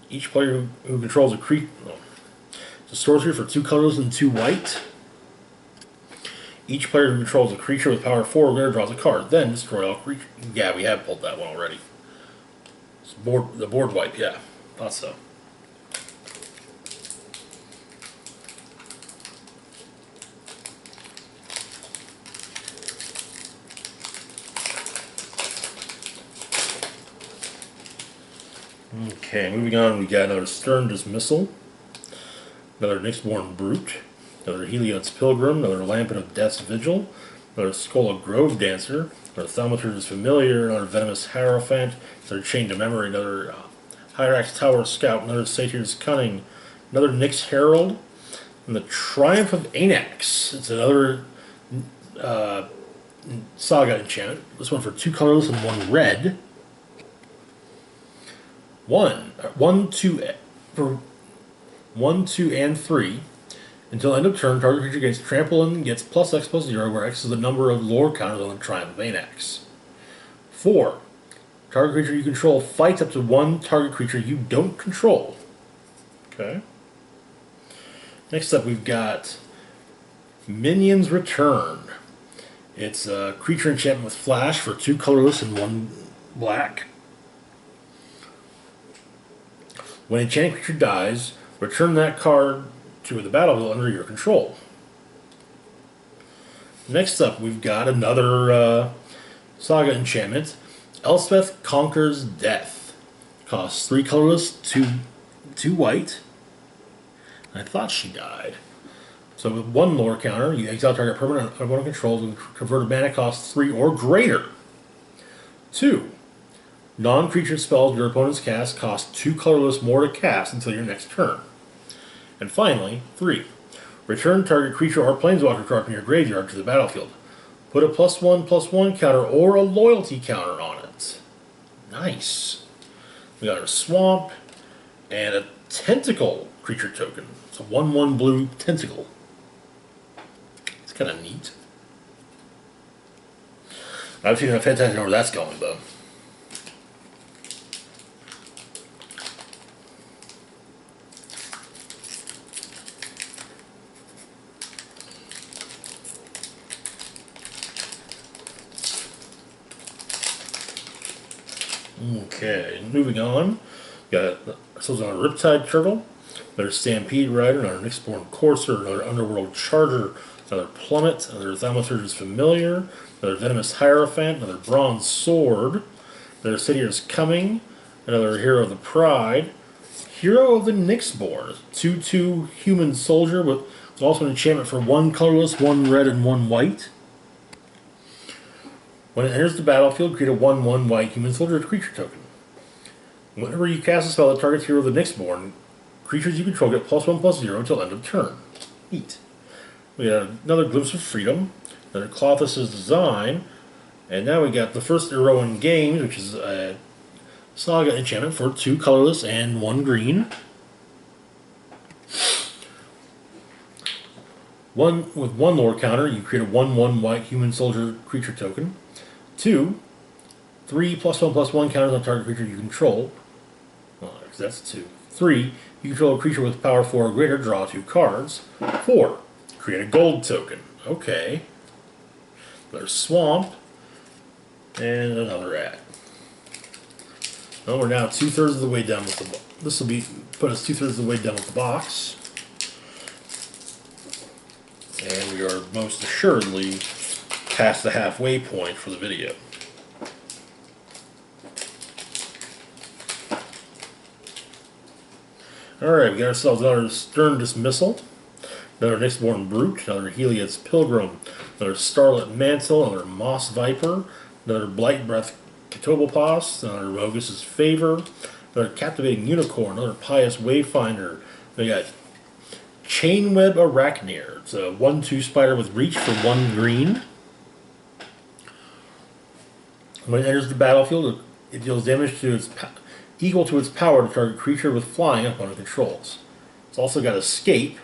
Each player who controls a creature... It's a sorcery for 2 colorless and 2 white. Each player who controls a creature with power 4 or greater draws a card. Then destroy all creatures. Yeah, we have pulled that one already. It's the board wipe, yeah. Thought so. Okay, moving on, we got another Stern Dismissal, another Nyxborn Brute, another Heliod's Pilgrim, another Lampet of Death's Vigil, another Skull of Grove Dancer, another Thaumaturge's Familiar, another Venomous Hierophant, another Chain to Memory, another Hyrax Tower Scout, another Satyr's Cunning, another Nyx Herald, and the Triumph of Anax. It's another Saga enchantment. This one for 2 colorless and 1 red. 1, 2, and 3. Until end of turn, target creature gains trample and gets +X/+0, where X is the number of lore counters on the Triumph of Anax. 4. Target creature you control fights up to 1 target creature you don't control. Okay. Next up, we've got Minions Return. It's a creature enchantment with flash for 2 colorless and 1 black. When a enchanted creature dies, return that card to the battlefield under your control. Next up, we've got another Saga enchantment. Elspeth Conquers Death. Costs 3 colorless, 2 white. I thought she died. So with 1 lore counter, you exile target permanent under one control and convert a mana cost 3 or greater. 2. Non-creature spells your opponent's cast cost 2 colorless more to cast until your next turn. And finally, 3. Return target creature or planeswalker card from your graveyard to the battlefield. Put a +1/+1 counter or a loyalty counter on it. Nice. We got our Swamp and a Tentacle creature token. It's a 1/1 blue Tentacle. It's kind of neat. I've seen a fantastic where that's going though. Okay, moving on. Got ourselves on a Riptide Turtle, another Stampede Rider, another Nyxborn Courser, another Underworld Charger, another Plummet, another Thaumaturge's Familiar, another Venomous Hierophant, another Bronze Sword, another Satyr's Coming, another Hero of the Pride, Hero of the Nyxborn, 2/2 Human Soldier with also an enchantment for 1 colorless, 1 red, and 1 white. When it enters the battlefield, create a 1/1 white human soldier creature token. Whenever you cast a spell that targets Hero of the Nyxborn, creatures you control get +1/+0 until end of turn. Neat. We got another Glimpse of Freedom, another Klothys' Design, and now we got the first Erowin Games, which is a Saga enchantment for 2 colorless and 1 green. With one lore counter, you create a 1/1 white human soldier creature token. 2, 3 +1/+1 counters on target creature you control. Well, that's 2. 3, you control a creature with power 4 or greater, draw 2 cards. 4, create a gold token. Okay. Another swamp. And another rat. Well, we're now 2/3 of the way done with the box. This will put us 2/3 of the way done with the box. And we are most assuredly past the halfway point for the video. Alright, we got ourselves another Stern Dismissal, another Nyxborn Brute, another Heliod's Pilgrim, another Starlit Mantle, another Moss Viper, another Blight Breath Catobopos, another Rogus' Favor, another Captivating Unicorn, another Pious Wayfinder. We got Chainweb Arachneer. It's a 1/2 spider with reach for 1 green. When it enters the battlefield, it deals damage to equal to its power to target creature with flying upon it controls. It's also got Escape.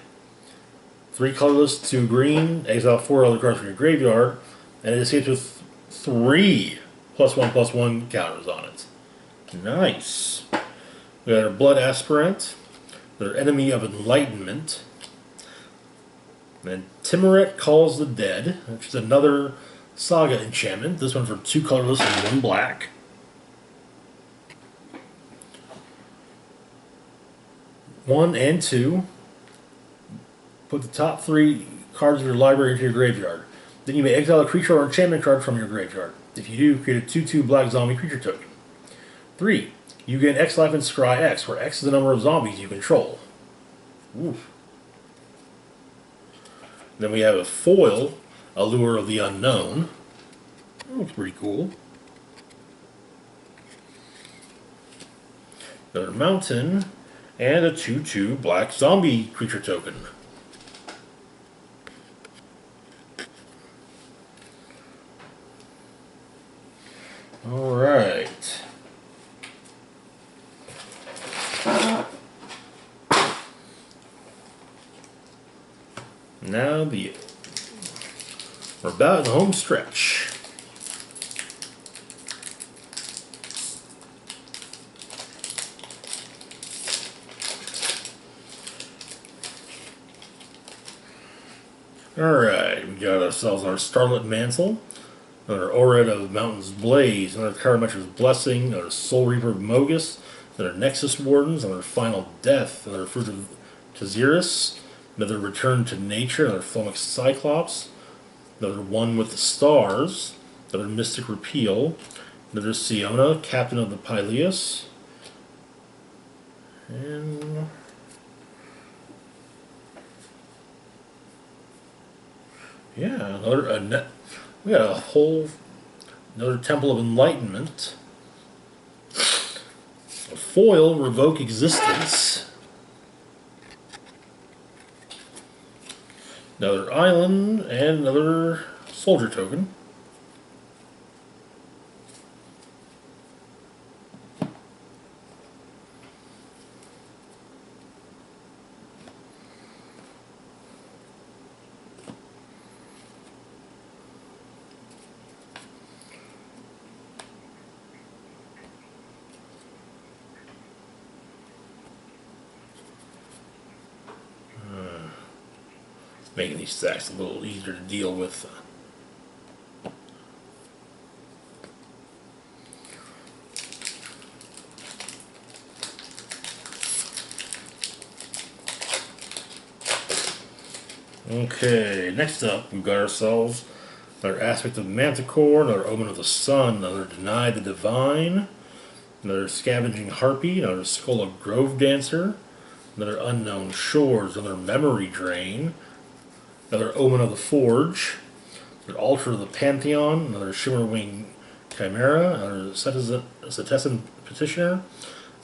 3 colorless, 2 green, exile 4 other cards from your graveyard, and it escapes with 3 +1/+1 counters on it. Nice. We got our Blood Aspirant, their Enemy of Enlightenment, and Timuret Calls the Dead, which is another Saga enchantment. This one for 2 colorless and 1 black. 1 and 2. Put the top 3 cards of your library into your graveyard. Then you may exile a creature or enchantment card from your graveyard. If you do, create a 2/2 black zombie creature token. 3. You gain X life in Scry X, where X is the number of zombies you control. Oof. Then we have a foil, Allure of the Unknown. That looks pretty cool. Another mountain, and a 2/2 black zombie creature token. Alright. Now we're about in the home stretch. Alright, we got ourselves our Starlit Mantle, another Orid of Mountain's Blaze, another Karametra's Blessing, another Soul Reaper of Mogus, another Nexus Wardens, another Final Death, another Fruit of Taziris, another Return to Nature, another Phoenix Cyclops, another One with the Stars, another Mystic Repeal, another Siona, Captain of the Pyleus, and yeah, we got another Temple of Enlightenment, a foil, Revoke Existence, another island, and another soldier token. Making these stacks a little easier to deal with. Okay, next up we've got ourselves another Aspect of Manticore, another Omen of the Sun, another Deny the Divine, another Scavenging Harpy, another Skull of Grove Dancer, another Unknown Shores, another Memory Drain, another Omen of the Forge, another Altar of the Pantheon, another Shimmerwing Chimera, another Cetizen Petitioner,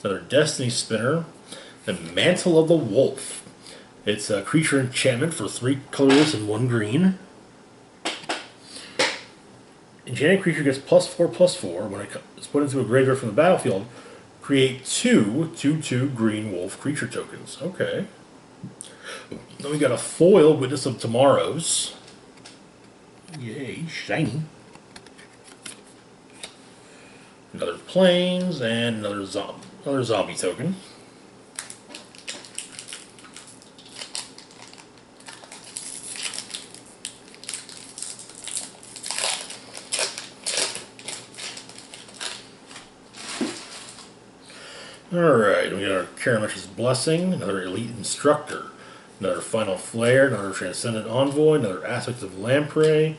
another Destiny Spinner, and Mantle of the Wolf. It's a creature enchantment for 3 colorless and 1 green. Enchanted creature gets +4/+4 when it's put into a graveyard from the battlefield. Create 2/2 green wolf creature tokens. Okay. Then we got a foil Witness of Tomorrows. Yay, shiny. Another Plains and another zombie token. Alright, we got our Karamesh's Blessing, another Elite Instructor, another Final Flare, another Transcendent Envoy, another Aspect of Lamprey,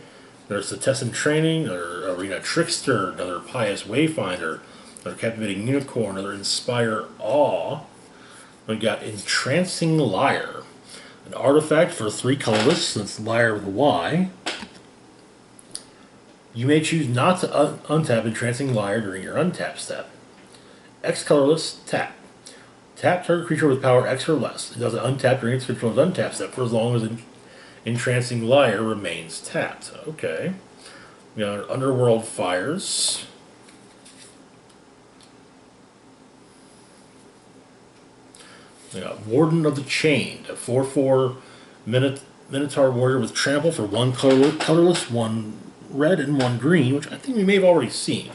another Setessan Training, another Arena Trickster, another Pious Wayfinder, another Captivating Unicorn, another Inspire Awe. We got Entrancing Lyre, an artifact for 3 colorless, that's Lyre with a Y. You may choose not to untap Entrancing Lyre during your untap step. X colorless, tap. Tap target creature with power X or less. It doesn't untap during its controller's untap step for as long as Entrancing Lyre remains tapped. Okay. We got Underworld Fires. We got Warden of the Chained, a 4/4 Minotaur Warrior with Trample for 1 colorless, 1 red, and 1 green, which I think we may have already seen.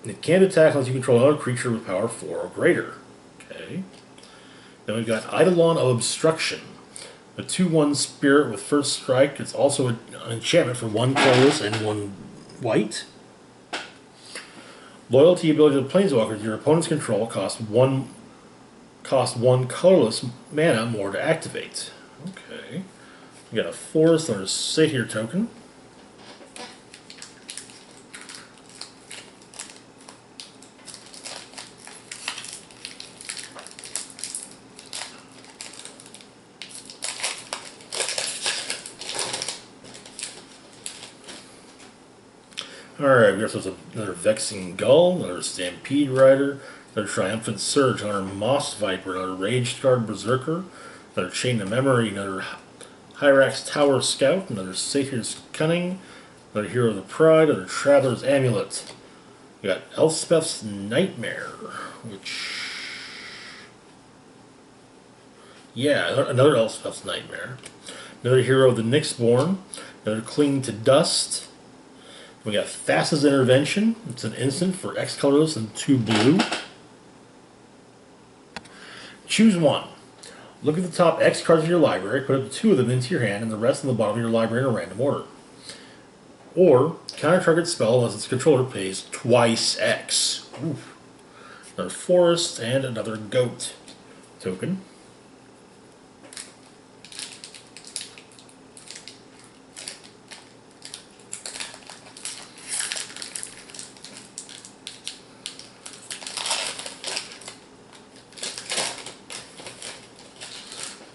It can't attack unless you control another creature with power 4 or greater. Okay. Then we've got Eidolon of Obstruction. A 2/1 spirit with first strike. It's also an enchantment for 1 colorless and 1 white. Loyalty ability of Planeswalkers. Your opponent's control costs one colorless mana more to activate. Okay. We got a forest or a Satyr token. Alright, we got another Vexing Gull, another Stampede Rider, another Triumphant Surge, another Moss Viper, another Rage Guard Berserker, another Chain of Memory, another Hyrax Tower Scout, another Satyr's Cunning, another Hero of the Pride, another Traveler's Amulet. We got Elspeth's Nightmare, which... yeah, another Elspeth's Nightmare. Another Hero of the Nyxborn, another Cling to Dust. We got Thassa's Intervention. It's an instant for X colorless and 2 blue. Choose one. Look at the top X cards of your library, put up to 2 of them into your hand, and the rest in the bottom of your library in a random order. Or, counter target spell unless its controller pays twice X. Oof. Another Forest and another Goat token.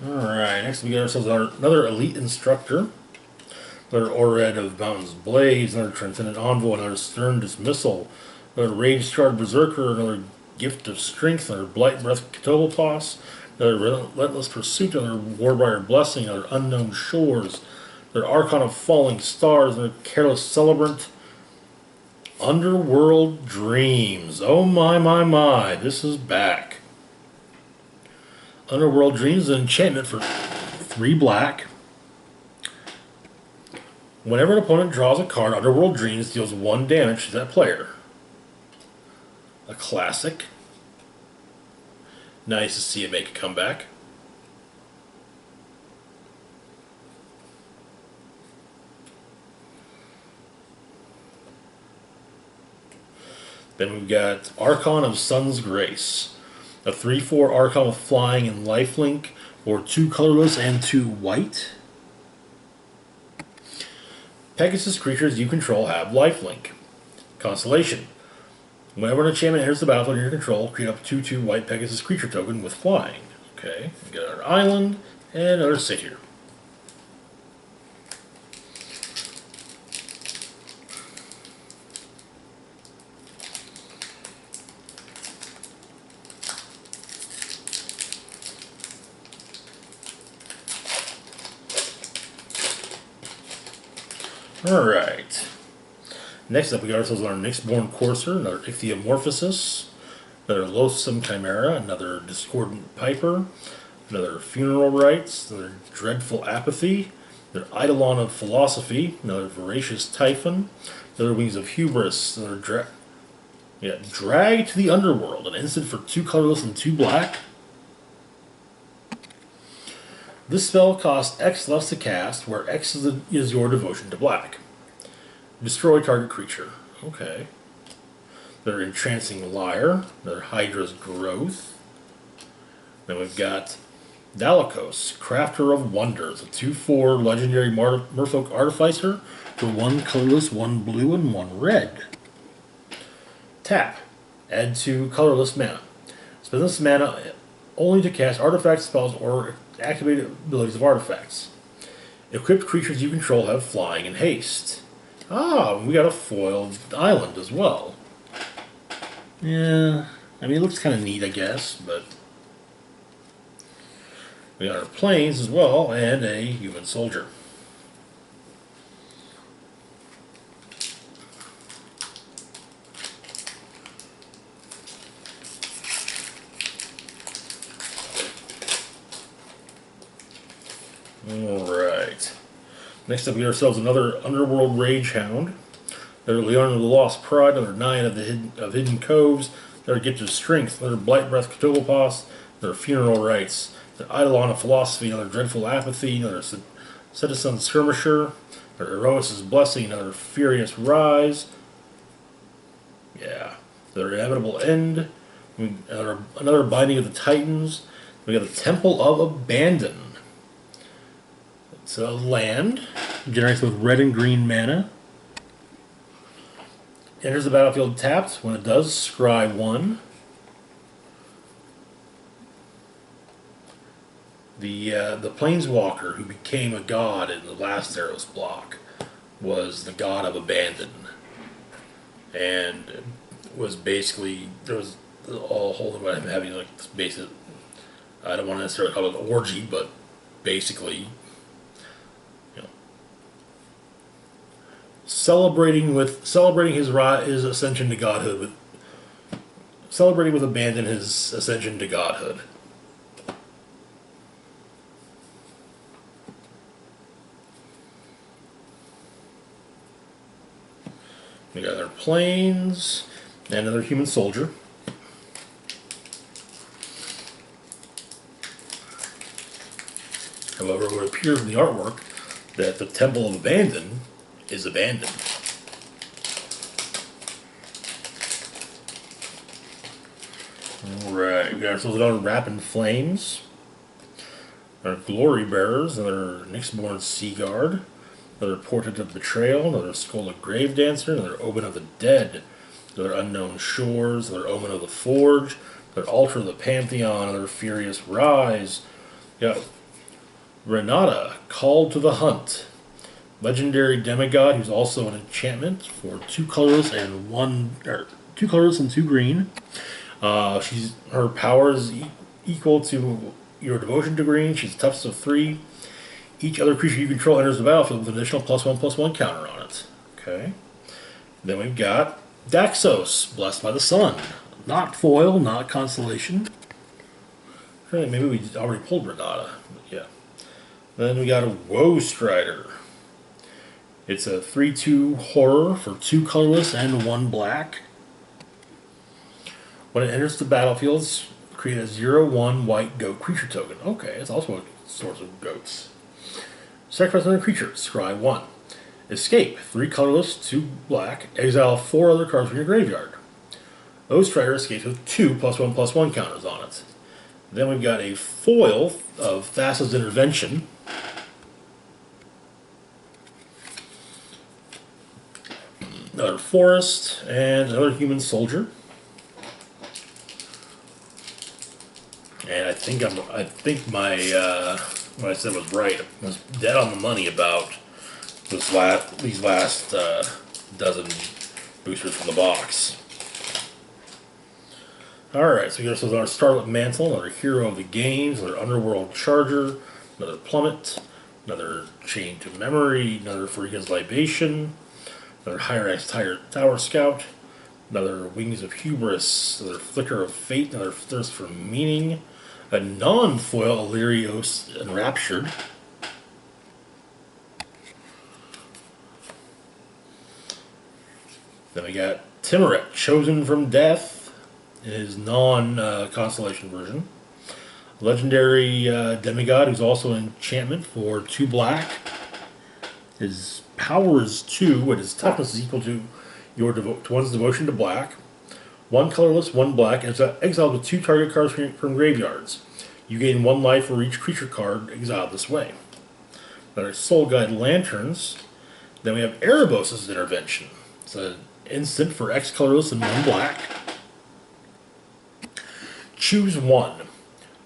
Alright, next we got ourselves another Elite Instructor, another Ored of Mountain's Blaze, another Transcendent Envoy, another Stern Dismissal, another Rage Guard Berserker, another Gift of Strength, another Blight Breath Catoblepas, another Relentless Pursuit, another Warbriar Blessing, another Unknown Shores, another Archon of Falling Stars, another Careless Celebrant, Underworld Dreams. Oh my, this is back. Underworld Dreams is an enchantment for 3 black. Whenever an opponent draws a card, Underworld Dreams deals 1 damage to that player. A classic. Nice to see it make a comeback. Then we've got Archon of Sun's Grace. A 3/4 Archon with Flying and Lifelink, or 2 colorless and 2 white. Pegasus creatures you control have Lifelink. Constellation. Whenever an enchantment enters the battlefield under your control, create up 2/2 white Pegasus creature token with Flying. Okay, we got our island and another Satyr. Alright. Next up, we got ourselves our Nyxborn Courser, another Ichthyomorphosis, another Loathsome Chimera, another Discordant Piper, another Funeral Rites, another Dreadful Apathy, another Eidolon of Philosophy, another Voracious Typhon, another Wings of Hubris, another Drag to the Underworld, an instant for 2 colorless and 2 black. This spell costs X less to cast, where X is your devotion to black. Destroy target creature. Okay. Another Entrancing Lyre, another Hydra's Growth. Then we've got Dalakos, Crafter of Wonders, a 2/4 legendary Merfolk Artificer for 1 colorless, 1 blue, and 1 red. Tap. Add 2 colorless mana. Spend this mana only to cast artifact spells or activate abilities of artifacts. Equipped creatures you control have flying and haste. Ah, we got a foiled island as well. Yeah, I mean, it looks kind of neat, I guess, but we got our planes as well, and a human soldier. Alright. Next up, we get ourselves another Underworld Rage Hound. Another Leon of the Lost Pride, another Nine of the Hidden Coves, another Gift of Strength, another Blight Breath Catobopos, another Funeral Rites, another Eidolon of Philosophy, another Dreadful Apathy, another Citizen Skirmisher, another Erois' Blessing, another Furious Rise. Yeah. Another Inevitable End, another Binding of the Titans. We got the Temple of Abandon. It's a land, generates with red and green mana. Enters the battlefield tapped. When it does, scry 1. The Planeswalker who became a god in the last Theros block was the god of abandon. And was basically, there was a whole thing about him having like this basic, I don't want to necessarily call it an orgy, but basically, celebrating his ascension to godhood, celebrating with abandon his ascension to godhood. We got our planes and another human soldier. However, it would appear from the artwork that the Temple of Abandon is abandoned. Alright, we got ourselves another Rapid Flames, our Glory Bearers, another Nyxborn Sea Guard, another Portent of Betrayal, another Skull of Grave Dancer, another Omen of the Dead, another Unknown Shores, another Omen of the Forge, another Altar of the Pantheon, another Furious Rise. We got Renata, Called to the Hunt. Legendary demigod who's also an enchantment for 2 colorless and 2 green. Her power is equal to your devotion to green. She's toughest of 3. Each other creature you control enters the battlefield with an additional +1/+1 counter on it. Okay. Then we've got Daxos, Blessed by the Sun. Not foil, not constellation. Okay, maybe we already pulled Renata. Yeah. Then we got a Woe Strider. It's a 3/2 horror for 2 colorless and 1 black. When it enters the battlefield, create a 0/1 white goat creature token. Okay, it's also a source of goats. Sacrifice another creature, scry 1. Escape, 3 colorless, 2 black. Exile 4 other cards from your graveyard. Woe Strider escapes with 2 +1/+1 counters on it. Then we've got a foil of Thassa's Intervention. Another Forest, and another Human Soldier. And I think my what I said was right. I was dead on the money about these last dozen boosters from the box. Alright, so we got ourselves our Starlit Mantle, another Hero of the Games, another Underworld Charger, another Plummet, another Chain to Memory, another Farika's Libation, another Hyrax Tower Scout, another Wings of Hubris, another Flicker of Fate, another Thirst for Meaning, A non-foil Illyrios Enraptured. Then we got Timuret, Chosen from Death, in his non-constellation version. Legendary demigod, who's also an enchantment for 2 black. His power is 2, and his toughness is equal to one's devotion to black. 1 colorless, 1 black, and it's exiled with 2 target cards from graveyards. You gain 1 life for each creature card exiled this way. Then our Soul Guide Lanterns. Then we have Erebos' Intervention. It's an instant for X colorless and 1 black. Choose 1.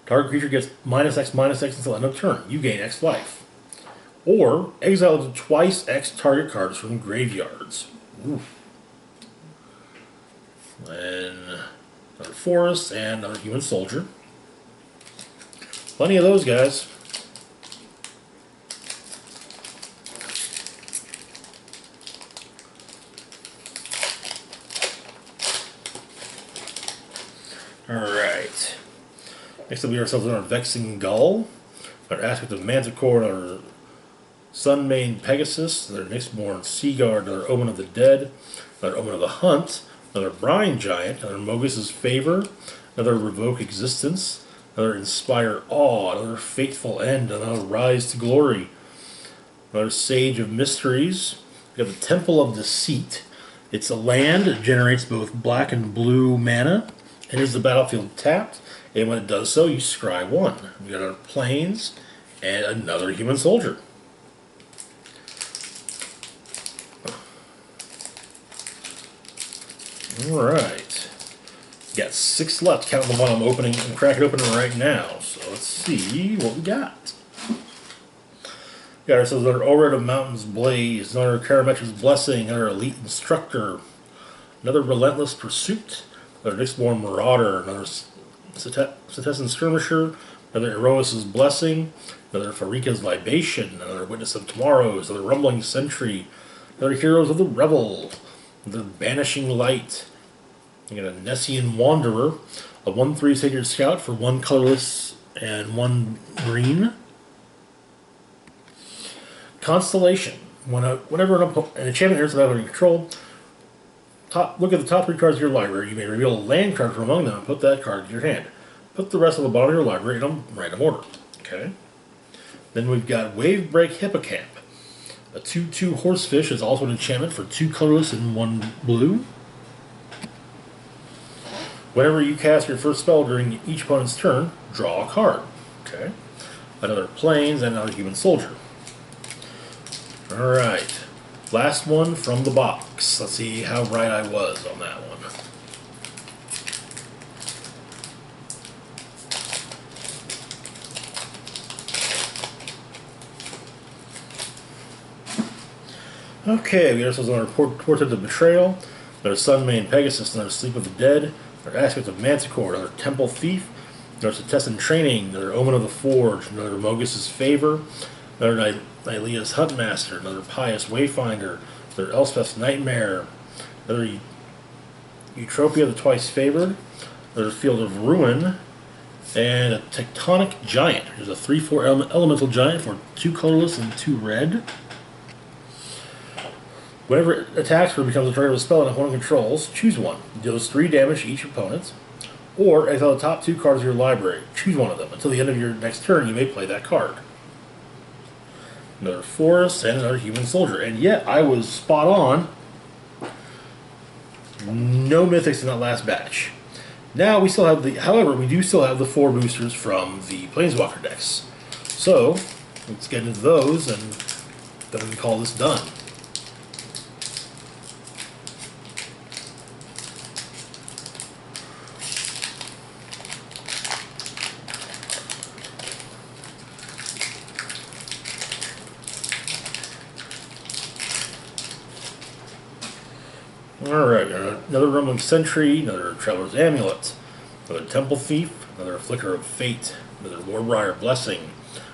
Target creature gets -X until end of turn. You gain X life. Or exile twice X target cards from graveyards. Oof. And another Forest and another Human Soldier. Plenty of those guys. Alright. Next up we have ourselves on our Vexing Gull, our Aspect of Manticore, our Sunmane Pegasus, another Nyxborn Seaguard, another Omen of the Dead, another Omen of the Hunt, another Brine Giant, another Mogis' Favor, another Revoke Existence, another Inspire Awe, another Fateful End, another Rise to Glory, another Sage of Mysteries. We have the Temple of Deceit. It's a land, it generates both black and blue mana, enters the battlefield tapped, and when it does so, you scry 1. We got our Plains and another Human Soldier. Alright. Got 6 left, counting the one I'm opening and cracking open right now. So let's see what we got. Got ourselves another Ored of Mountains Blaze, another Karametra's Blessing, another Elite Instructor, another Relentless Pursuit, another Nyxborn Marauder, another Setessan Skirmisher, another Erois' Blessing, another Farika's Libation, another Witness of Tomorrows, another Rumbling Sentry, another Heroes of the Revel, another Banishing Light. You got a Nessian Wanderer, a 1/3 Sacred Scout for 1 colorless and 1 green. Constellation. Whenever an enchantment enters the battle under control, look at the top 3 cards of your library. You may reveal a land card from among them and put that card in your hand. Put the rest of the bottom of your library in random order. Okay. Then we've got Wavebreak Hippocamp. A 2/2 Horsefish is also an enchantment for 2 colorless and 1 blue. Whenever you cast your first spell during each opponent's turn, draw a card. Okay. Another Plains and another Human Soldier. Alright. Last one from the box. Let's see how right I was on that one. Okay, we got ourselves another Portent of Betrayal, another Sunmane Pegasus, another Sleep of the Dead, another Aspect of Manticore, another Temple Thief, another Setessan Training, another Omen of the Forge, another Mogis' Favor, another Nylea's Huntmaster, another Pious Wayfinder, another Elspeth's Nightmare, another Eutropia the Twice Favored, another Field of Ruin, and a Tectonic Giant, which is a 3/4 elemental giant for 2 colorless and 2 red. Whenever it attacks or becomes a target of a spell and opponent controls, choose 1. It deals 3 damage to each opponent. Or exile the top 2 cards of your library. Choose 1 of them. Until the end of your next turn, you may play that card. Another Forest and another Human Soldier. And yet, I was spot on. No mythics in that last batch. Now we still have however, we do still have the 4 boosters from the Planeswalker decks. So, let's get into those and then we can call this done. Alright, another Rumbling Sentry, another Traveler's Amulet, another Temple Thief, another Flicker of Fate, another Lorebriar Blessing,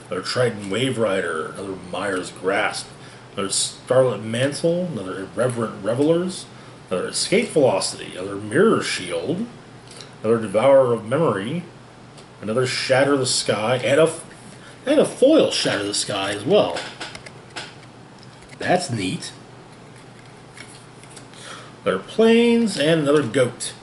another Triton Wave Rider, another Myre's Grasp, another Starlit Mantle, another Irreverent Revelers, another Escape Velocity, another Mirror Shield, another Devourer of Memory, Another Shatter the Sky, and a foil Shatter the Sky as well. That's neat. Another Plains, and another Goat.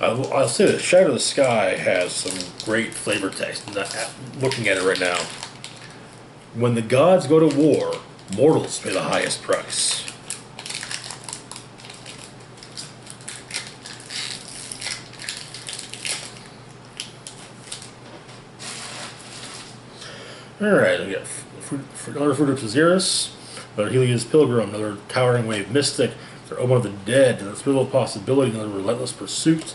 I'll say that Shatter the Sky has some great flavor text. Looking at it right now. When the gods go to war, mortals pay the highest price. Alright, we got another Fruit of Theros, another Helios Pilgrim, another Towering Wave Mystic, another Omen of the Dead, another Thrill of Possibility, another Relentless Pursuit,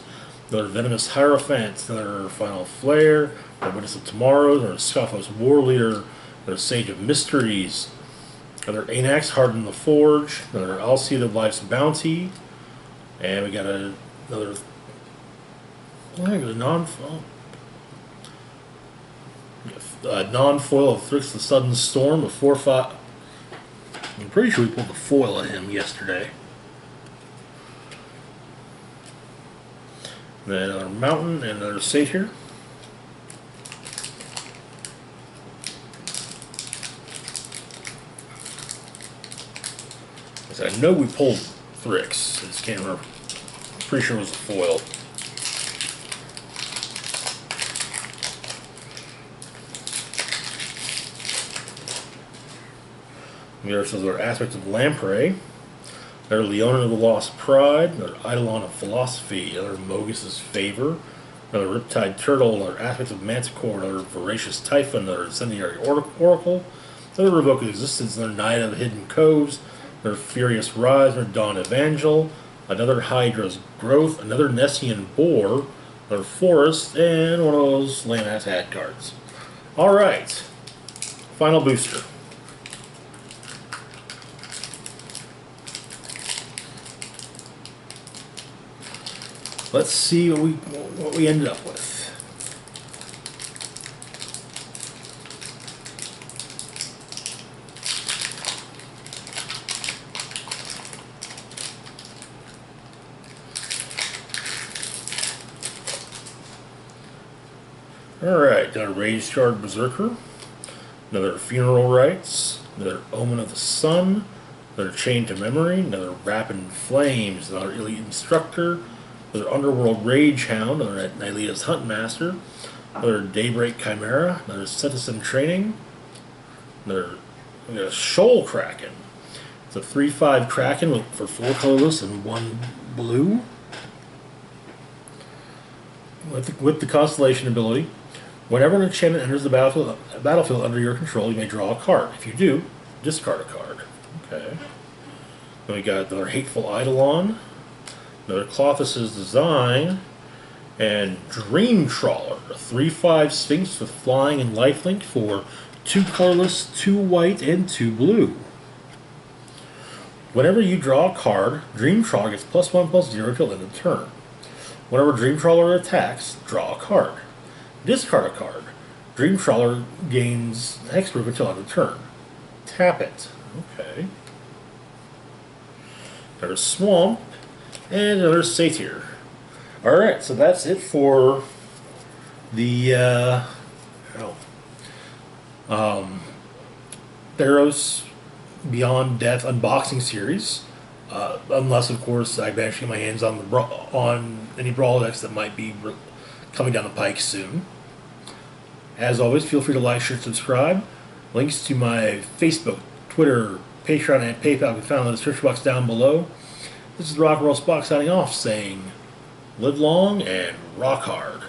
another Venomous Hierophant, another Final Flare, another Witness of Tomorrow, another Scoffos War Leader, another Sage of Mysteries, another Anax Harden the Forge, another Alseid of Life's Bounty, and we got another non-foil of Thrix the Sudden Storm, a 4/5. I'm pretty sure we pulled the foil at him yesterday. Then another Mountain and another Satyr. I know we pulled Thrix. I just can't remember. I'm pretty sure it was a foil. We also have our Aspect of Lamprey, another Leonin of the Lost Pride, another Eidolon of Philosophy, another Mogus's Favor, another Riptide Turtle, another Aspect of Manticore, another Voracious Typhon, another Incendiary Oracle, another Revoke of Existence, another Night of the Hidden Coves, another Furious Rise, another Dawn Evangel, another Hydra's Growth, another Nessian Boar, another Forest, and one of those lame-ass ad cards. Alright, final booster. Let's see what we ended up with. Alright, another Rage Shard Berserker, another Funeral Rites, another Omen of the Sun, another Chain to Memory, another Rapid Flames, another Elite Instructor, another Underworld Rage Hound, another Nylea's Huntmaster, another Daybreak Chimera, another Citizen Training, another Shoal Kraken. It's a 3/5 Kraken for 4 colorless and 1 blue. With the Constellation ability, whenever an enchantment enters the battlefield under your control, you may draw a card. If you do, discard a card. Okay. Then we got another Hateful Eidolon, another Clothis' Design, and Dream Trawler, a 3/5 Sphinx with flying and lifelink for 2 colorless, 2 white, and 2 blue. Whenever you draw a card, Dream Trawler gets +1/+0 till end of turn. Whenever Dream Trawler attacks, draw a card. Discard a card. Dream Trawler gains hexproof until end of turn. Tap it. Okay. Another Swamp, and another Satyr. Alright, so that's it for the Theros Beyond Death unboxing series. Unless, of course, I manage to get my hands on any Brawl decks that might be coming down the pike soon. As always, feel free to like, share, subscribe. Links to my Facebook, Twitter, Patreon, and PayPal can be found in the description box down below. This is the Rock and Roll Spock signing off, saying, live long and rock hard.